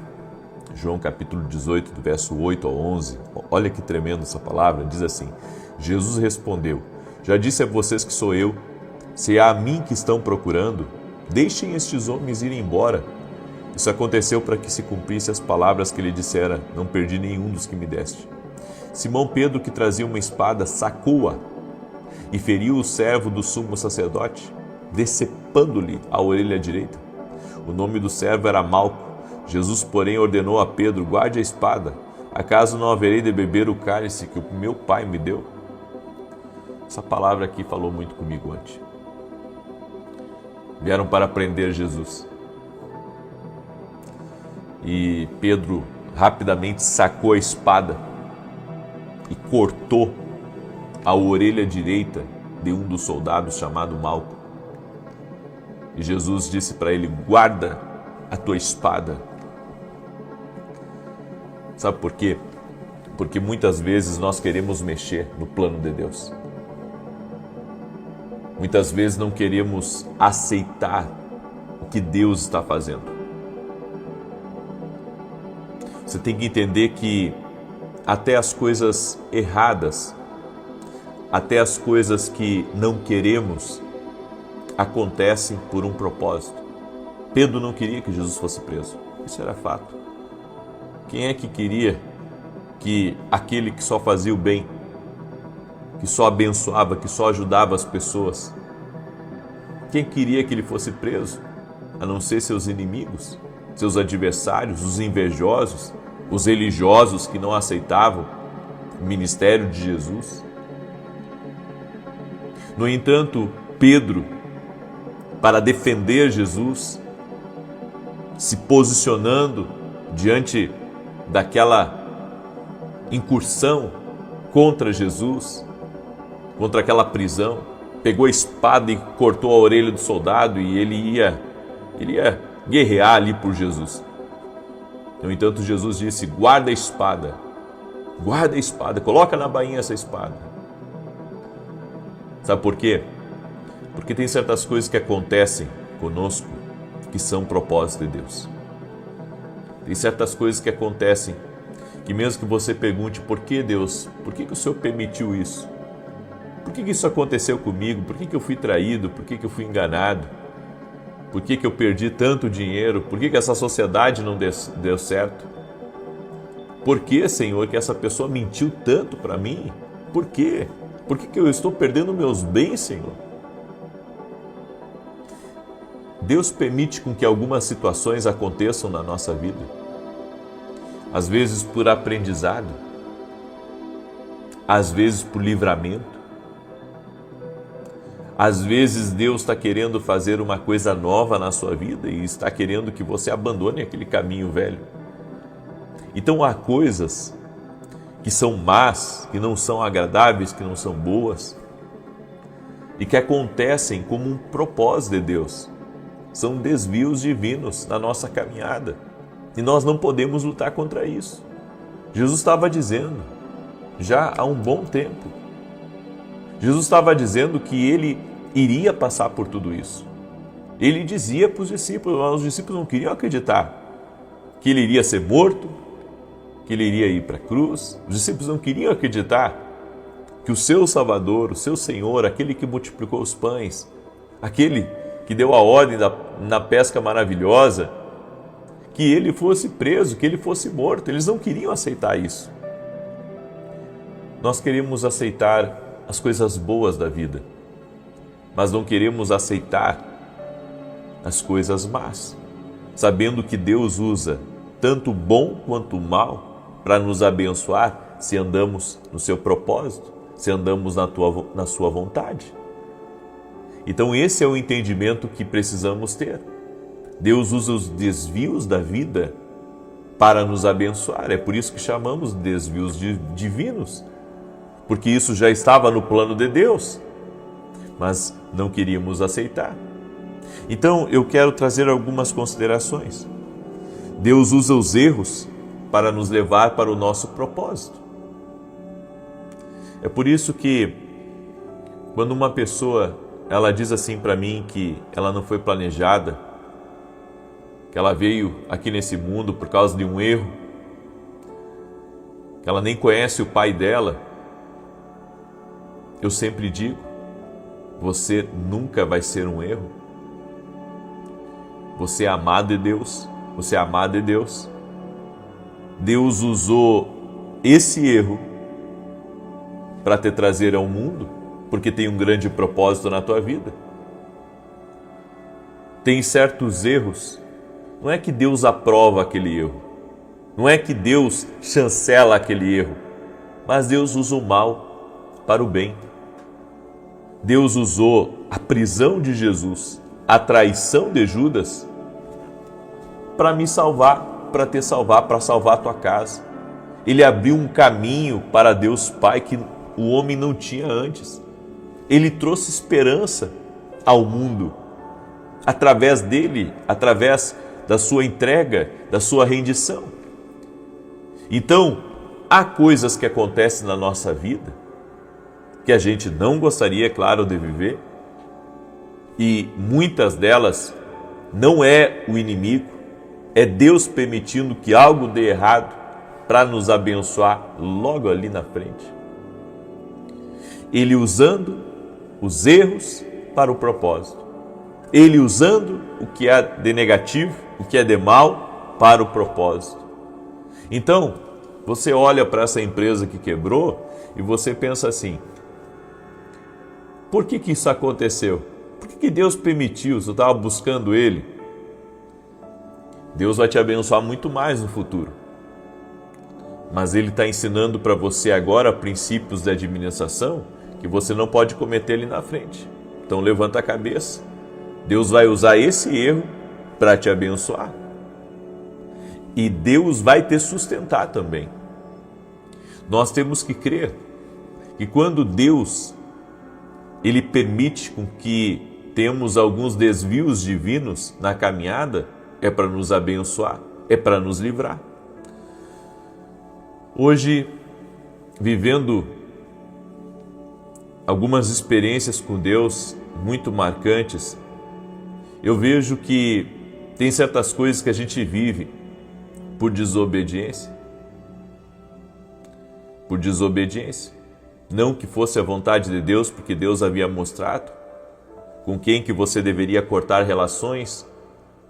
João capítulo 18, do verso 8 ao 11. Olha que tremendo essa palavra. Diz assim: Jesus respondeu: já disse a vocês que sou eu. Se é a mim que estão procurando, deixem estes homens ir embora. Isso aconteceu para que se cumprisse as palavras que ele dissera: não perdi nenhum dos que me deste. Simão Pedro, que trazia uma espada, sacou-a e feriu o servo do sumo sacerdote, decepando-lhe a orelha direita. O nome do servo era Malco. Jesus, porém, ordenou a Pedro: guarde a espada. Acaso não haverei de beber o cálice que o meu pai me deu? Essa palavra aqui falou muito comigo ontem. Vieram para prender Jesus. E Pedro rapidamente sacou a espada e cortou a orelha direita de um dos soldados chamado Malco. E Jesus disse para ele: guarda a tua espada. Sabe por quê? Porque muitas vezes nós queremos mexer no plano de Deus. Muitas vezes não queremos aceitar o que Deus está fazendo. Você tem que entender que até as coisas erradas, até as coisas que não queremos, acontecem por um propósito. Pedro não queria que Jesus fosse preso. Isso era fato. Quem é que queria que aquele que só fazia o bem, que só abençoava, que só ajudava as pessoas, quem queria que ele fosse preso? A não ser seus inimigos, seus adversários, os invejosos, os religiosos que não aceitavam o ministério de Jesus. No entanto, Pedro, para defender Jesus, se posicionando diante daquela incursão contra Jesus, contra aquela prisão, pegou a espada e cortou a orelha do soldado e ele ia guerrear ali por Jesus. No entanto, Jesus disse: guarda a espada, coloca na bainha essa espada. Sabe por quê? Porque tem certas coisas que acontecem conosco que são propósito de Deus. Tem certas coisas que acontecem que mesmo que você pergunte: por que Deus? Por que o Senhor permitiu isso? Por que isso aconteceu comigo? Por que eu fui traído? Por que eu fui enganado? Por que eu perdi tanto dinheiro? Por que essa sociedade não deu certo? Por que, Senhor, que essa pessoa mentiu tanto para mim? Por quê? Por que eu estou perdendo meus bens, Senhor? Deus permite com que algumas situações aconteçam na nossa vida. Às vezes por aprendizado, às vezes por livramento. Às vezes Deus está querendo fazer uma coisa nova na sua vida e está querendo que você abandone aquele caminho velho. Então há coisas que são más, que não são agradáveis, que não são boas e que acontecem como um propósito de Deus. São desvios divinos na nossa caminhada e nós não podemos lutar contra isso. Jesus estava dizendo, já há um bom tempo, Jesus estava dizendo que ele iria passar por tudo isso. Ele dizia para os discípulos não queriam acreditar que ele iria ser morto, que ele iria ir para a cruz. Os discípulos não queriam acreditar que o seu Salvador, o seu Senhor, aquele que multiplicou os pães, aquele que deu a ordem na pesca maravilhosa, que ele fosse preso, que ele fosse morto. Eles não queriam aceitar isso. Nós queremos aceitar as coisas boas da vida, mas não queremos aceitar as coisas más, sabendo que Deus usa tanto o bom quanto o mal para nos abençoar se andamos no seu propósito, se andamos na sua vontade. Então esse é o entendimento que precisamos ter. Deus usa os desvios da vida para nos abençoar. É por isso que chamamos de desvios divinos, porque isso já estava no plano de Deus, mas não queríamos aceitar. Então eu quero trazer algumas considerações. Deus usa os erros para nos levar para o nosso propósito. É por isso que quando uma pessoa ela diz assim para mim que ela não foi planejada, que ela veio aqui nesse mundo por causa de um erro, que ela nem conhece o pai dela, eu sempre digo, você nunca vai ser um erro. Você é amado de Deus, você é amado de Deus. Deus usou esse erro para te trazer ao mundo, porque tem um grande propósito na tua vida. Tem certos erros, não é que Deus aprova aquele erro, não é que Deus chancela aquele erro, mas Deus usa o mal para o bem. Deus usou a prisão de Jesus, a traição de Judas, para me salvar, para te salvar, para salvar a tua casa. Ele abriu um caminho para Deus Pai que o homem não tinha antes. Ele trouxe esperança ao mundo, através dele, através da sua entrega, da sua rendição. Então, há coisas que acontecem na nossa vida que a gente não gostaria, claro, de viver, e muitas delas não é o inimigo, é Deus permitindo que algo dê errado para nos abençoar logo ali na frente. Ele usando os erros para o propósito. Ele usando o que é de negativo, o que é de mal, para o propósito. Então, você olha para essa empresa que quebrou e você pensa assim, por que isso aconteceu? Por que Deus permitiu? Você estava buscando Ele? Deus vai te abençoar muito mais no futuro. Mas Ele está ensinando para você agora princípios de administração que você não pode cometer ali na frente. Então levanta a cabeça. Deus vai usar esse erro para te abençoar. E Deus vai te sustentar também. Nós temos que crer que quando Deus Ele permite com que temos alguns desvios divinos na caminhada, é para nos abençoar, é para nos livrar. Hoje, vivendo algumas experiências com Deus muito marcantes, eu vejo que tem certas coisas que a gente vive por desobediência. Por desobediência. Não que fosse a vontade de Deus, porque Deus havia mostrado com quem que você deveria cortar relações.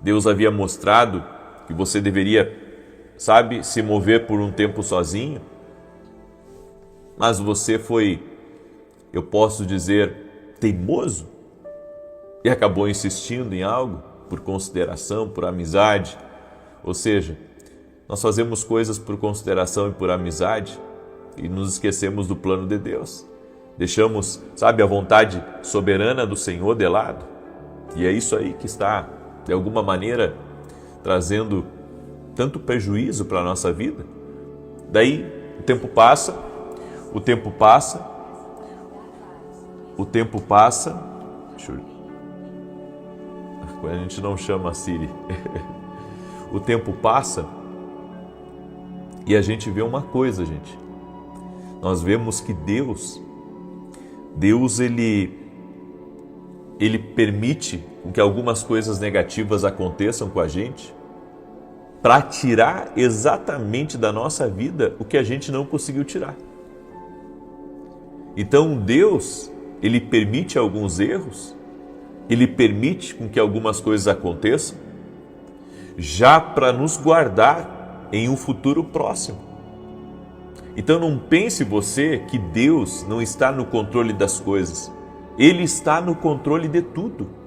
Deus havia mostrado que você deveria sabe, se mover por um tempo sozinho, mas você foi, eu posso dizer, teimoso e acabou insistindo em algo por consideração, por amizade. Ou seja, nós fazemos coisas por consideração e por amizade e nos esquecemos do plano de Deus. Deixamos, sabe, a vontade soberana do Senhor de lado. E é isso aí que está, de alguma maneira, trazendo tanto prejuízo para a nossa vida. Daí o tempo passa, deixa eu... a gente não chama a Siri. O tempo passa e a gente vê uma coisa, gente. Nós vemos que Deus ele permite que algumas coisas negativas aconteçam com a gente para tirar exatamente da nossa vida o que a gente não conseguiu tirar. Então Deus, ele permite alguns erros, ele permite com que algumas coisas aconteçam, já para nos guardar em um futuro próximo. Então não pense você que Deus não está no controle das coisas. Ele está no controle de tudo.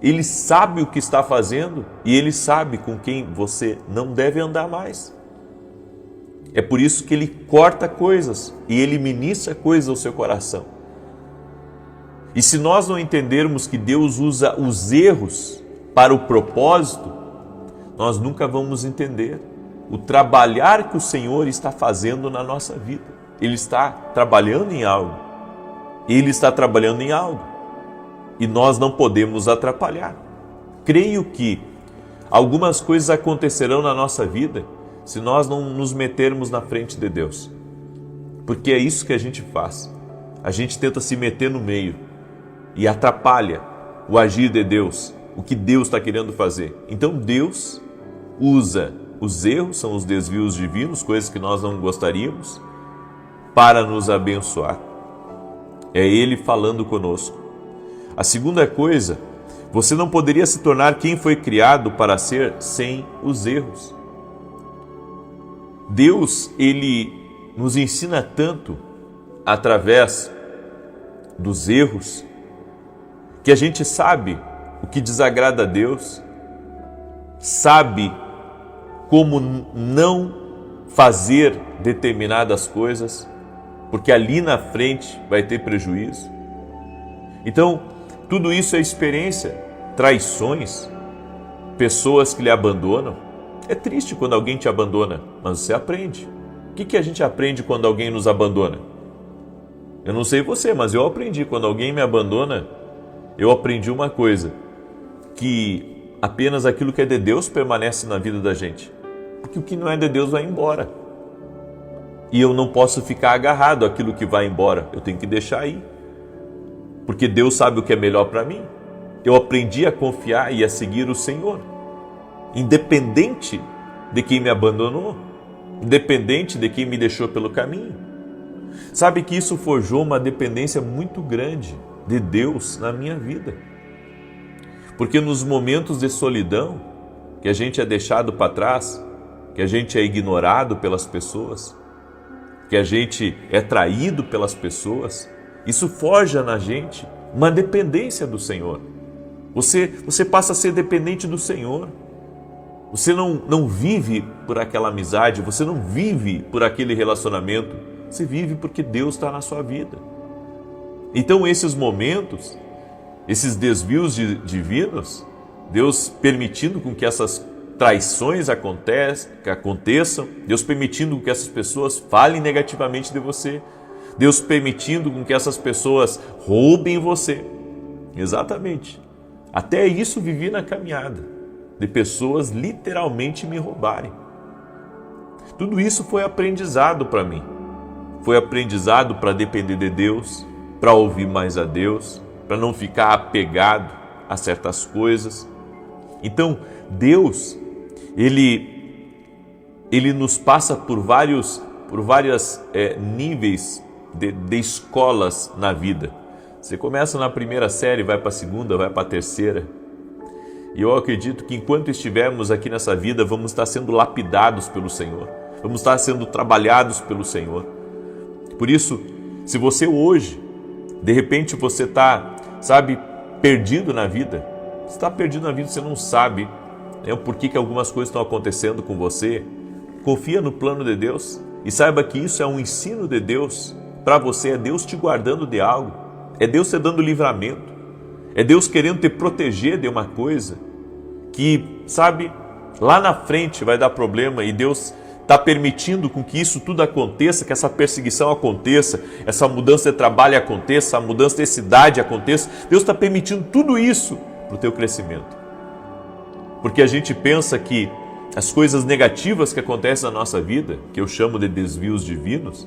Ele sabe o que está fazendo e Ele sabe com quem você não deve andar mais. É por isso que Ele corta coisas e Ele ministra coisas ao seu coração. E se nós não entendermos que Deus usa os erros para o propósito, nós nunca vamos entender o trabalhar que o Senhor está fazendo na nossa vida. Ele está trabalhando em algo. Ele está trabalhando em algo. E nós não podemos atrapalhar. Creio que algumas coisas acontecerão na nossa vida se nós não nos metermos na frente de Deus. Porque é isso que a gente faz. A gente tenta se meter no meio e atrapalha o agir de Deus, o que Deus está querendo fazer. Então Deus usa os erros, são os desvios divinos, coisas que nós não gostaríamos, para nos abençoar. É Ele falando conosco. A segunda coisa, você não poderia se tornar quem foi criado para ser sem os erros. Deus, Ele nos ensina tanto através dos erros, que a gente sabe o que desagrada a Deus, sabe como não fazer determinadas coisas, porque ali na frente vai ter prejuízo. Então, tudo isso é experiência, traições, pessoas que lhe abandonam. É triste quando alguém te abandona, mas você aprende. O que a gente aprende quando alguém nos abandona? Eu não sei você, mas eu aprendi. Quando alguém me abandona, eu aprendi uma coisa, que apenas aquilo que é de Deus permanece na vida da gente. Porque o que não é de Deus vai embora. E eu não posso ficar agarrado àquilo que vai embora, eu tenho que deixar ir. Porque Deus sabe o que é melhor para mim. Eu aprendi a confiar e a seguir o Senhor, independente de quem me abandonou, independente de quem me deixou pelo caminho. Sabe que isso forjou uma dependência muito grande de Deus na minha vida. Porque nos momentos de solidão, que a gente é deixado para trás, que a gente é ignorado pelas pessoas, que a gente é traído pelas pessoas, isso forja na gente uma dependência do Senhor. Você passa a ser dependente do Senhor. Você não vive por aquela amizade, você não vive por aquele relacionamento, você vive porque Deus está na sua vida. Então esses momentos, esses desvios divinos, Deus permitindo com que essas traições aconteçam, Deus permitindo que essas pessoas falem negativamente de você, Deus permitindo com que essas pessoas roubem você. Exatamente. Até isso vivi na caminhada, de pessoas literalmente me roubarem. Tudo isso foi aprendizado para mim. Foi aprendizado para depender de Deus, para ouvir mais a Deus, para não ficar apegado a certas coisas. Então, Deus, Ele nos passa por vários níveis de escolas na vida. Você começa na primeira série, vai para a segunda, vai para a terceira. E eu acredito que enquanto estivermos aqui nessa vida, vamos estar sendo lapidados pelo Senhor, vamos estar sendo trabalhados pelo Senhor. Por isso, se você hoje, de repente você está, perdido na vida, você está perdido na vida, você não sabe o porquê que algumas coisas estão acontecendo com você, confia no plano de Deus e saiba que isso é um ensino de Deus para você, é Deus te guardando de algo, é Deus te dando livramento, é Deus querendo te proteger de uma coisa que, lá na frente vai dar problema e Deus está permitindo com que isso tudo aconteça, que essa perseguição aconteça, essa mudança de trabalho aconteça, a mudança de cidade aconteça. Deus está permitindo tudo isso para o teu crescimento. Porque a gente pensa que as coisas negativas que acontecem na nossa vida, que eu chamo de desvios divinos,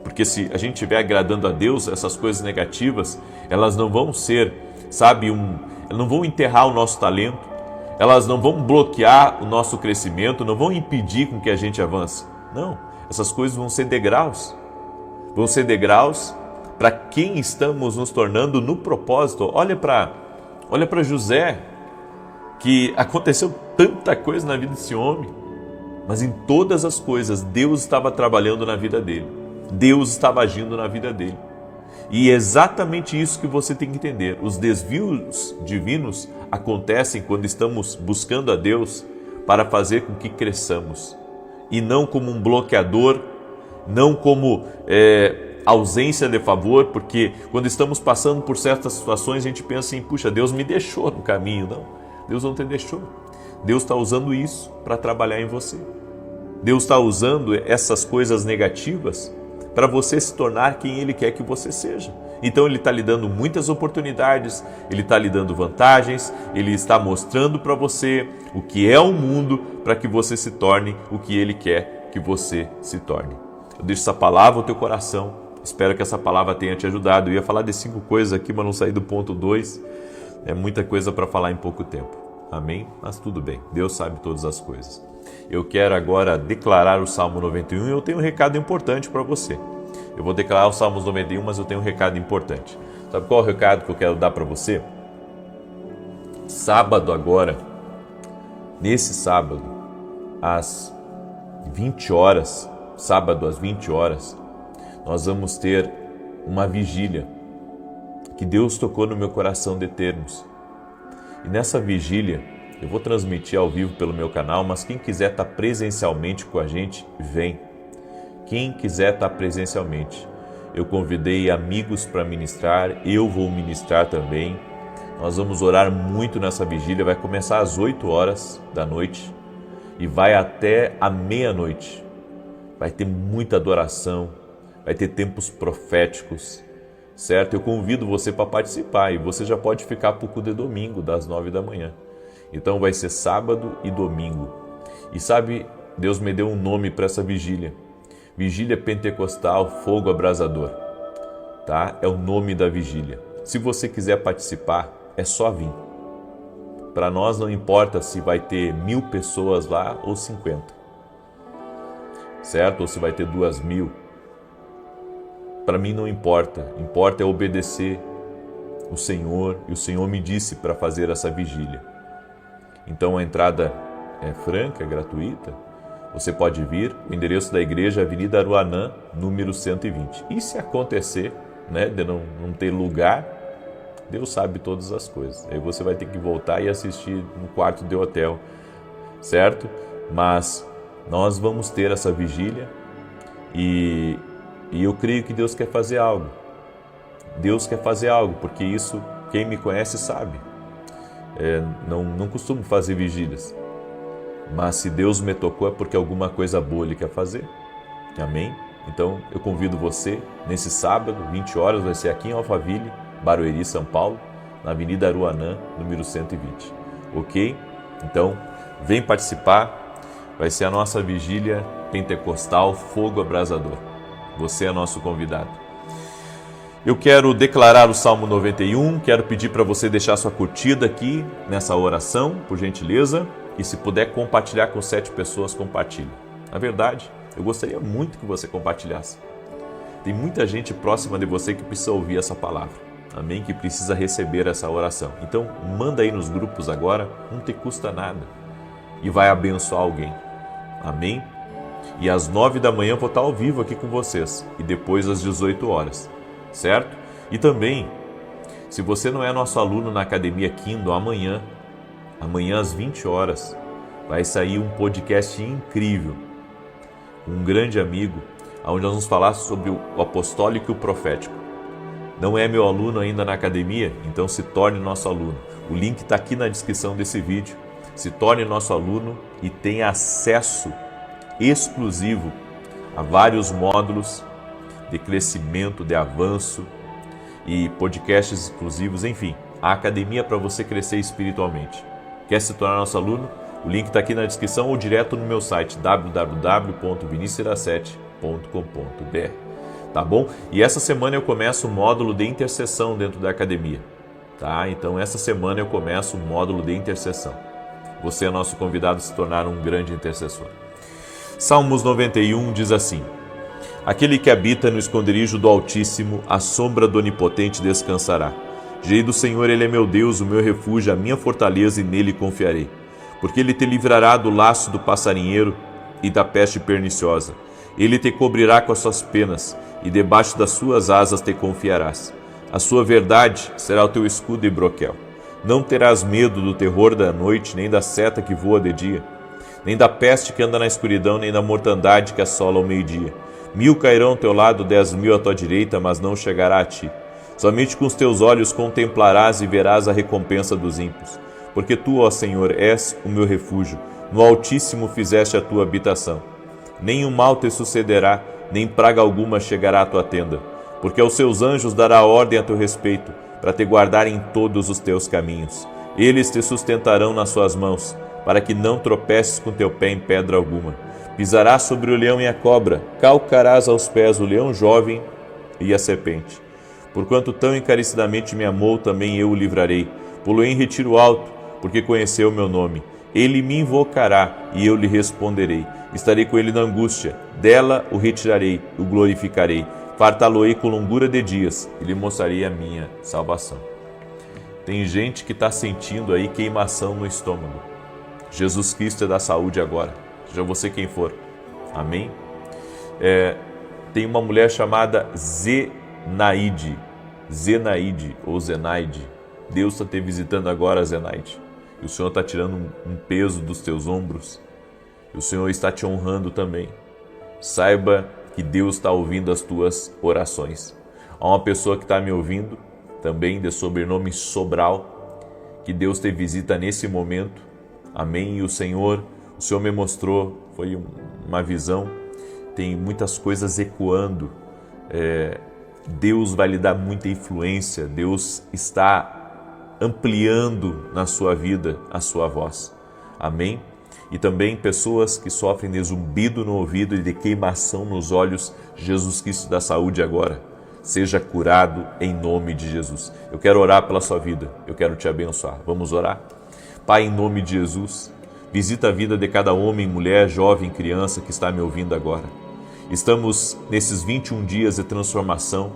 porque se a gente estiver agradando a Deus, essas coisas negativas, elas não vão ser, não vão enterrar o nosso talento, elas não vão bloquear o nosso crescimento, não vão impedir com que a gente avance. Não, essas coisas vão ser degraus. Vão ser degraus para quem estamos nos tornando no propósito. Olha para José, que aconteceu tanta coisa na vida desse homem, mas em todas as coisas Deus estava trabalhando na vida dele. Deus estava agindo na vida dele. E é exatamente isso que você tem que entender. Os desvios divinos acontecem quando estamos buscando a Deus para fazer com que cresçamos. E não como um bloqueador, não como ausência de favor, porque quando estamos passando por certas situações a gente pensa assim, puxa, Deus me deixou no caminho. Não, Deus não te deixou. Deus está usando isso para trabalhar em você. Deus está usando essas coisas negativas para você se tornar quem Ele quer que você seja. Então Ele está lhe dando muitas oportunidades, Ele está lhe dando vantagens, Ele está mostrando para você o que é o mundo para que você se torne o que Ele quer que você se torne. Eu deixo essa palavra no teu coração, espero que essa palavra tenha te ajudado. Eu ia falar de 5 coisas aqui, mas não saí do ponto 2, é muita coisa para falar em pouco tempo. Amém? Mas tudo bem, Deus sabe todas as coisas. Eu quero agora declarar o Salmo 91 e eu tenho um recado importante para você. Eu vou declarar o Salmos 91, mas eu tenho um recado importante. Sabe qual é o recado que eu quero dar para você? Sábado agora, nesse sábado, às 20 horas, sábado às 20 horas, nós vamos ter uma vigília que Deus tocou no meu coração de termos. E nessa vigília, eu vou transmitir ao vivo pelo meu canal, mas quem quiser estar presencialmente com a gente, vem. Quem quiser estar presencialmente. Eu convidei amigos para ministrar, eu vou ministrar também. Nós vamos orar muito nessa vigília, vai começar às 8 horas da noite e vai até a meia-noite. Vai ter muita adoração, vai ter tempos proféticos, certo? Eu convido você para participar e você já pode ficar para o culto de domingo, das 9 da manhã. Então vai ser sábado e domingo. E sabe, Deus me deu um nome para essa vigília. Vigília Pentecostal Fogo Abrasador. Tá? É o nome da vigília. Se você quiser participar, é só vir. Para nós não importa se vai ter 1000 pessoas lá ou 50. Certo? Ou se vai ter 2000. Para mim não importa. Importa é obedecer o Senhor. E o Senhor me disse para fazer essa vigília. Então a entrada é franca, é gratuita. Você pode vir. O endereço da igreja é Avenida Aruanã, número 120. E se acontecer, de não ter lugar, Deus sabe todas as coisas. Aí você vai ter que voltar e assistir no quarto de hotel, certo? Mas nós vamos ter essa vigília e eu creio que Deus quer fazer algo. Deus quer fazer algo, porque isso, quem me conhece sabe. Não costumo fazer vigílias. Mas se Deus me tocou é porque alguma coisa boa Ele quer fazer. Amém? Então eu convido você nesse sábado, 20 horas, vai ser aqui em Alphaville, Barueri, São Paulo, na Avenida Aruanã, número 120. Ok? Então vem participar, vai ser a nossa vigília pentecostal Fogo Abrasador. Você é nosso convidado. Eu quero declarar o Salmo 91, quero pedir para você deixar sua curtida aqui nessa oração, por gentileza. E se puder compartilhar com 7 pessoas, compartilhe. Na verdade, eu gostaria muito que você compartilhasse. Tem muita gente próxima de você que precisa ouvir essa palavra. amém, que precisa receber essa oração. Então, manda aí nos grupos agora, não te custa nada e vai abençoar alguém, amém? E às 9 da manhã eu vou estar ao vivo aqui com vocês e depois às 18 horas, certo? E também, se você não é nosso aluno na Academia Kindle, amanhã às 20 horas, vai sair um podcast incrível, um grande amigo, onde nós vamos falar sobre o apostólico e o profético. Não é meu aluno ainda na academia? Então se torne nosso aluno. O link está aqui na descrição desse vídeo. Se torne nosso aluno e tenha acesso exclusivo a vários módulos de crescimento, de avanço e podcasts exclusivos, enfim, a academia para você crescer espiritualmente. Quer se tornar nosso aluno? O link está aqui na descrição ou direto no meu site www.vinicius17.com.br. Tá bom? E essa semana eu começo o módulo de intercessão dentro da academia. Tá? Então essa semana eu começo o módulo de intercessão. Você é nosso convidado a se tornar um grande intercessor. Salmos 91 diz assim: Aquele que habita no esconderijo do Altíssimo, à sombra do Onipotente descansará. Direi do Senhor, Ele é meu Deus, o meu refúgio, a minha fortaleza, e nele confiarei. Porque Ele te livrará do laço do passarinheiro e da peste perniciosa. Ele te cobrirá com as suas penas, e debaixo das suas asas te confiarás. A sua verdade será o teu escudo e broquel. Não terás medo do terror da noite, nem da seta que voa de dia, nem da peste que anda na escuridão, nem da mortandade que assola ao meio-dia. 1000 cairão ao teu lado, 10.000 à tua direita, mas não chegará a ti. Somente com os teus olhos contemplarás e verás a recompensa dos ímpios. Porque tu, ó Senhor, és o meu refúgio, no Altíssimo fizeste a tua habitação. Nenhum mal te sucederá, nem praga alguma chegará à tua tenda. Porque aos seus anjos dará ordem a teu respeito, para te guardar em todos os teus caminhos. Eles te sustentarão nas suas mãos, para que não tropeces com teu pé em pedra alguma. Pisarás sobre o leão e a cobra, calcarás aos pés o leão jovem e a serpente. Porquanto tão encarecidamente me amou, também eu o livrarei. Pô-lo em retiro alto, porque conheceu o meu nome. Ele me invocará, e eu lhe responderei. Estarei com ele na angústia, dela o retirarei, o glorificarei. Fartá-lo-ei com longura de dias, e lhe mostrarei a minha salvação. Tem gente que está sentindo aí queimação no estômago. Jesus Cristo é da saúde agora, seja você quem for. Amém? Tem uma mulher chamada Zenaide ou Zenaide. Deus está te visitando agora, Zenaide. E o Senhor está tirando um peso dos teus ombros. E o Senhor está te honrando também. Saiba que Deus está ouvindo as tuas orações. Há uma pessoa que está me ouvindo, também de sobrenome Sobral, que Deus te visita nesse momento. Amém? E o Senhor me mostrou, foi uma visão, tem muitas coisas ecoando. Deus vai lhe dar muita influência, Deus está ampliando na sua vida a sua voz. Amém? E também pessoas que sofrem de zumbido no ouvido e de queimação nos olhos. Jesus Cristo da saúde agora. Seja curado em nome de Jesus. Eu quero orar pela sua vida, eu quero te abençoar. Vamos orar? Pai, em nome de Jesus, visita a vida de cada homem, mulher, jovem, criança que está me ouvindo agora. Estamos nesses 21 dias de transformação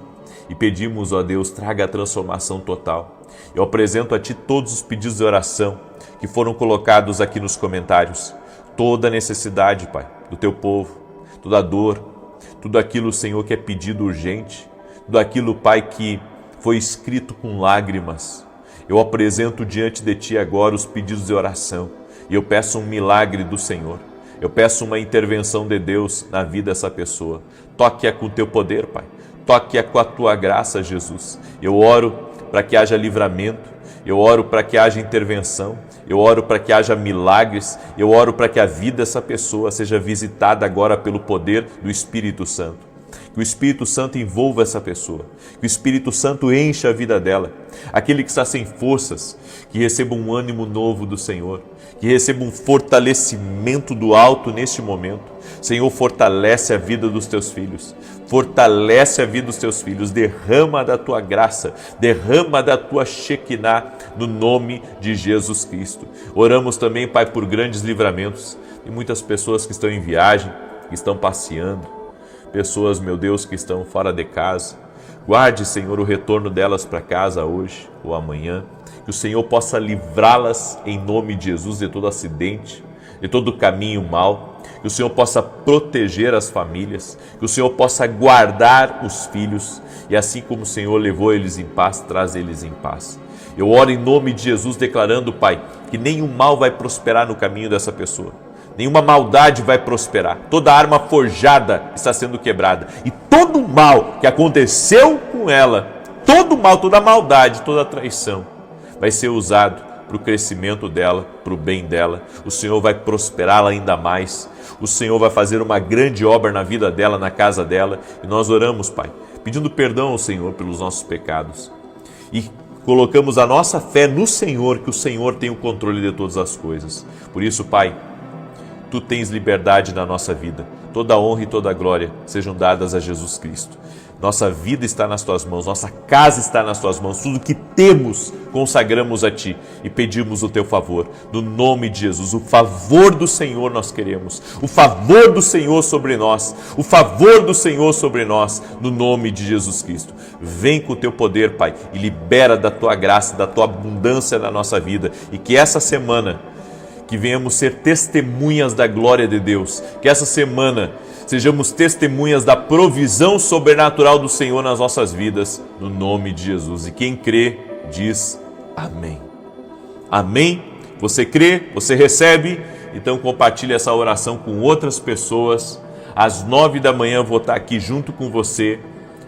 e pedimos, ó Deus, traga a transformação total. Eu apresento a Ti todos os pedidos de oração que foram colocados aqui nos comentários. Toda necessidade, Pai, do Teu povo, toda dor, tudo aquilo, Senhor, que é pedido urgente, tudo aquilo, Pai, que foi escrito com lágrimas. Eu apresento diante de Ti agora os pedidos de oração e eu peço um milagre do Senhor. Eu peço uma intervenção de Deus na vida dessa pessoa. Toque-a com o Teu poder, Pai. Toque-a com a Tua graça, Jesus. Eu oro para que haja livramento, eu oro para que haja intervenção, eu oro para que haja milagres, eu oro para que a vida dessa pessoa seja visitada agora pelo poder do Espírito Santo. Que o Espírito Santo envolva essa pessoa, que o Espírito Santo encha a vida dela. Aquele que está sem forças, que receba um ânimo novo do Senhor, que receba um fortalecimento do alto neste momento. Senhor, fortalece a vida dos teus filhos, fortalece a vida dos teus filhos, derrama da tua graça, derrama da tua Shekinah, no nome de Jesus Cristo. Oramos também, Pai, por grandes livramentos. Tem muitas pessoas que estão em viagem, que estão passeando, pessoas, meu Deus, que estão fora de casa. Guarde, Senhor, o retorno delas para casa hoje ou amanhã. Que o Senhor possa livrá-las em nome de Jesus de todo acidente, de todo caminho mau. Que o Senhor possa proteger as famílias, que o Senhor possa guardar os filhos e assim como o Senhor levou eles em paz, traz eles em paz. Eu oro em nome de Jesus declarando, Pai, que nenhum mal vai prosperar no caminho dessa pessoa. Nenhuma maldade vai prosperar. Toda arma forjada está sendo quebrada. E todo o mal que aconteceu com ela, todo o mal, toda a maldade, toda a traição, vai ser usado para o crescimento dela, para o bem dela. O Senhor vai prosperá-la ainda mais. O Senhor vai fazer uma grande obra na vida dela, na casa dela. E nós oramos, Pai, pedindo perdão ao Senhor pelos nossos pecados. E colocamos a nossa fé no Senhor, que o Senhor tem o controle de todas as coisas. Por isso, Pai, Tu tens liberdade na nossa vida. Toda a honra e toda a glória sejam dadas a Jesus Cristo. Nossa vida está nas Tuas mãos, nossa casa está nas Tuas mãos. Tudo que temos, consagramos a Ti e pedimos o Teu favor. No nome de Jesus, o favor do Senhor nós queremos. O favor do Senhor sobre nós. O favor do Senhor sobre nós, no nome de Jesus Cristo. Vem com o Teu poder, Pai, e libera da Tua graça, da Tua abundância na nossa vida. E que essa semana, que venhamos ser testemunhas da glória de Deus. Que essa semana sejamos testemunhas da provisão sobrenatural do Senhor nas nossas vidas, no nome de Jesus. E quem crê, diz amém. Amém? Você crê? Você recebe? Então compartilhe essa oração com outras pessoas. Às 9 da manhã eu vou estar aqui junto com você.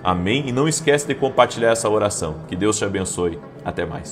Amém? E não esquece de compartilhar essa oração. Que Deus te abençoe. Até mais.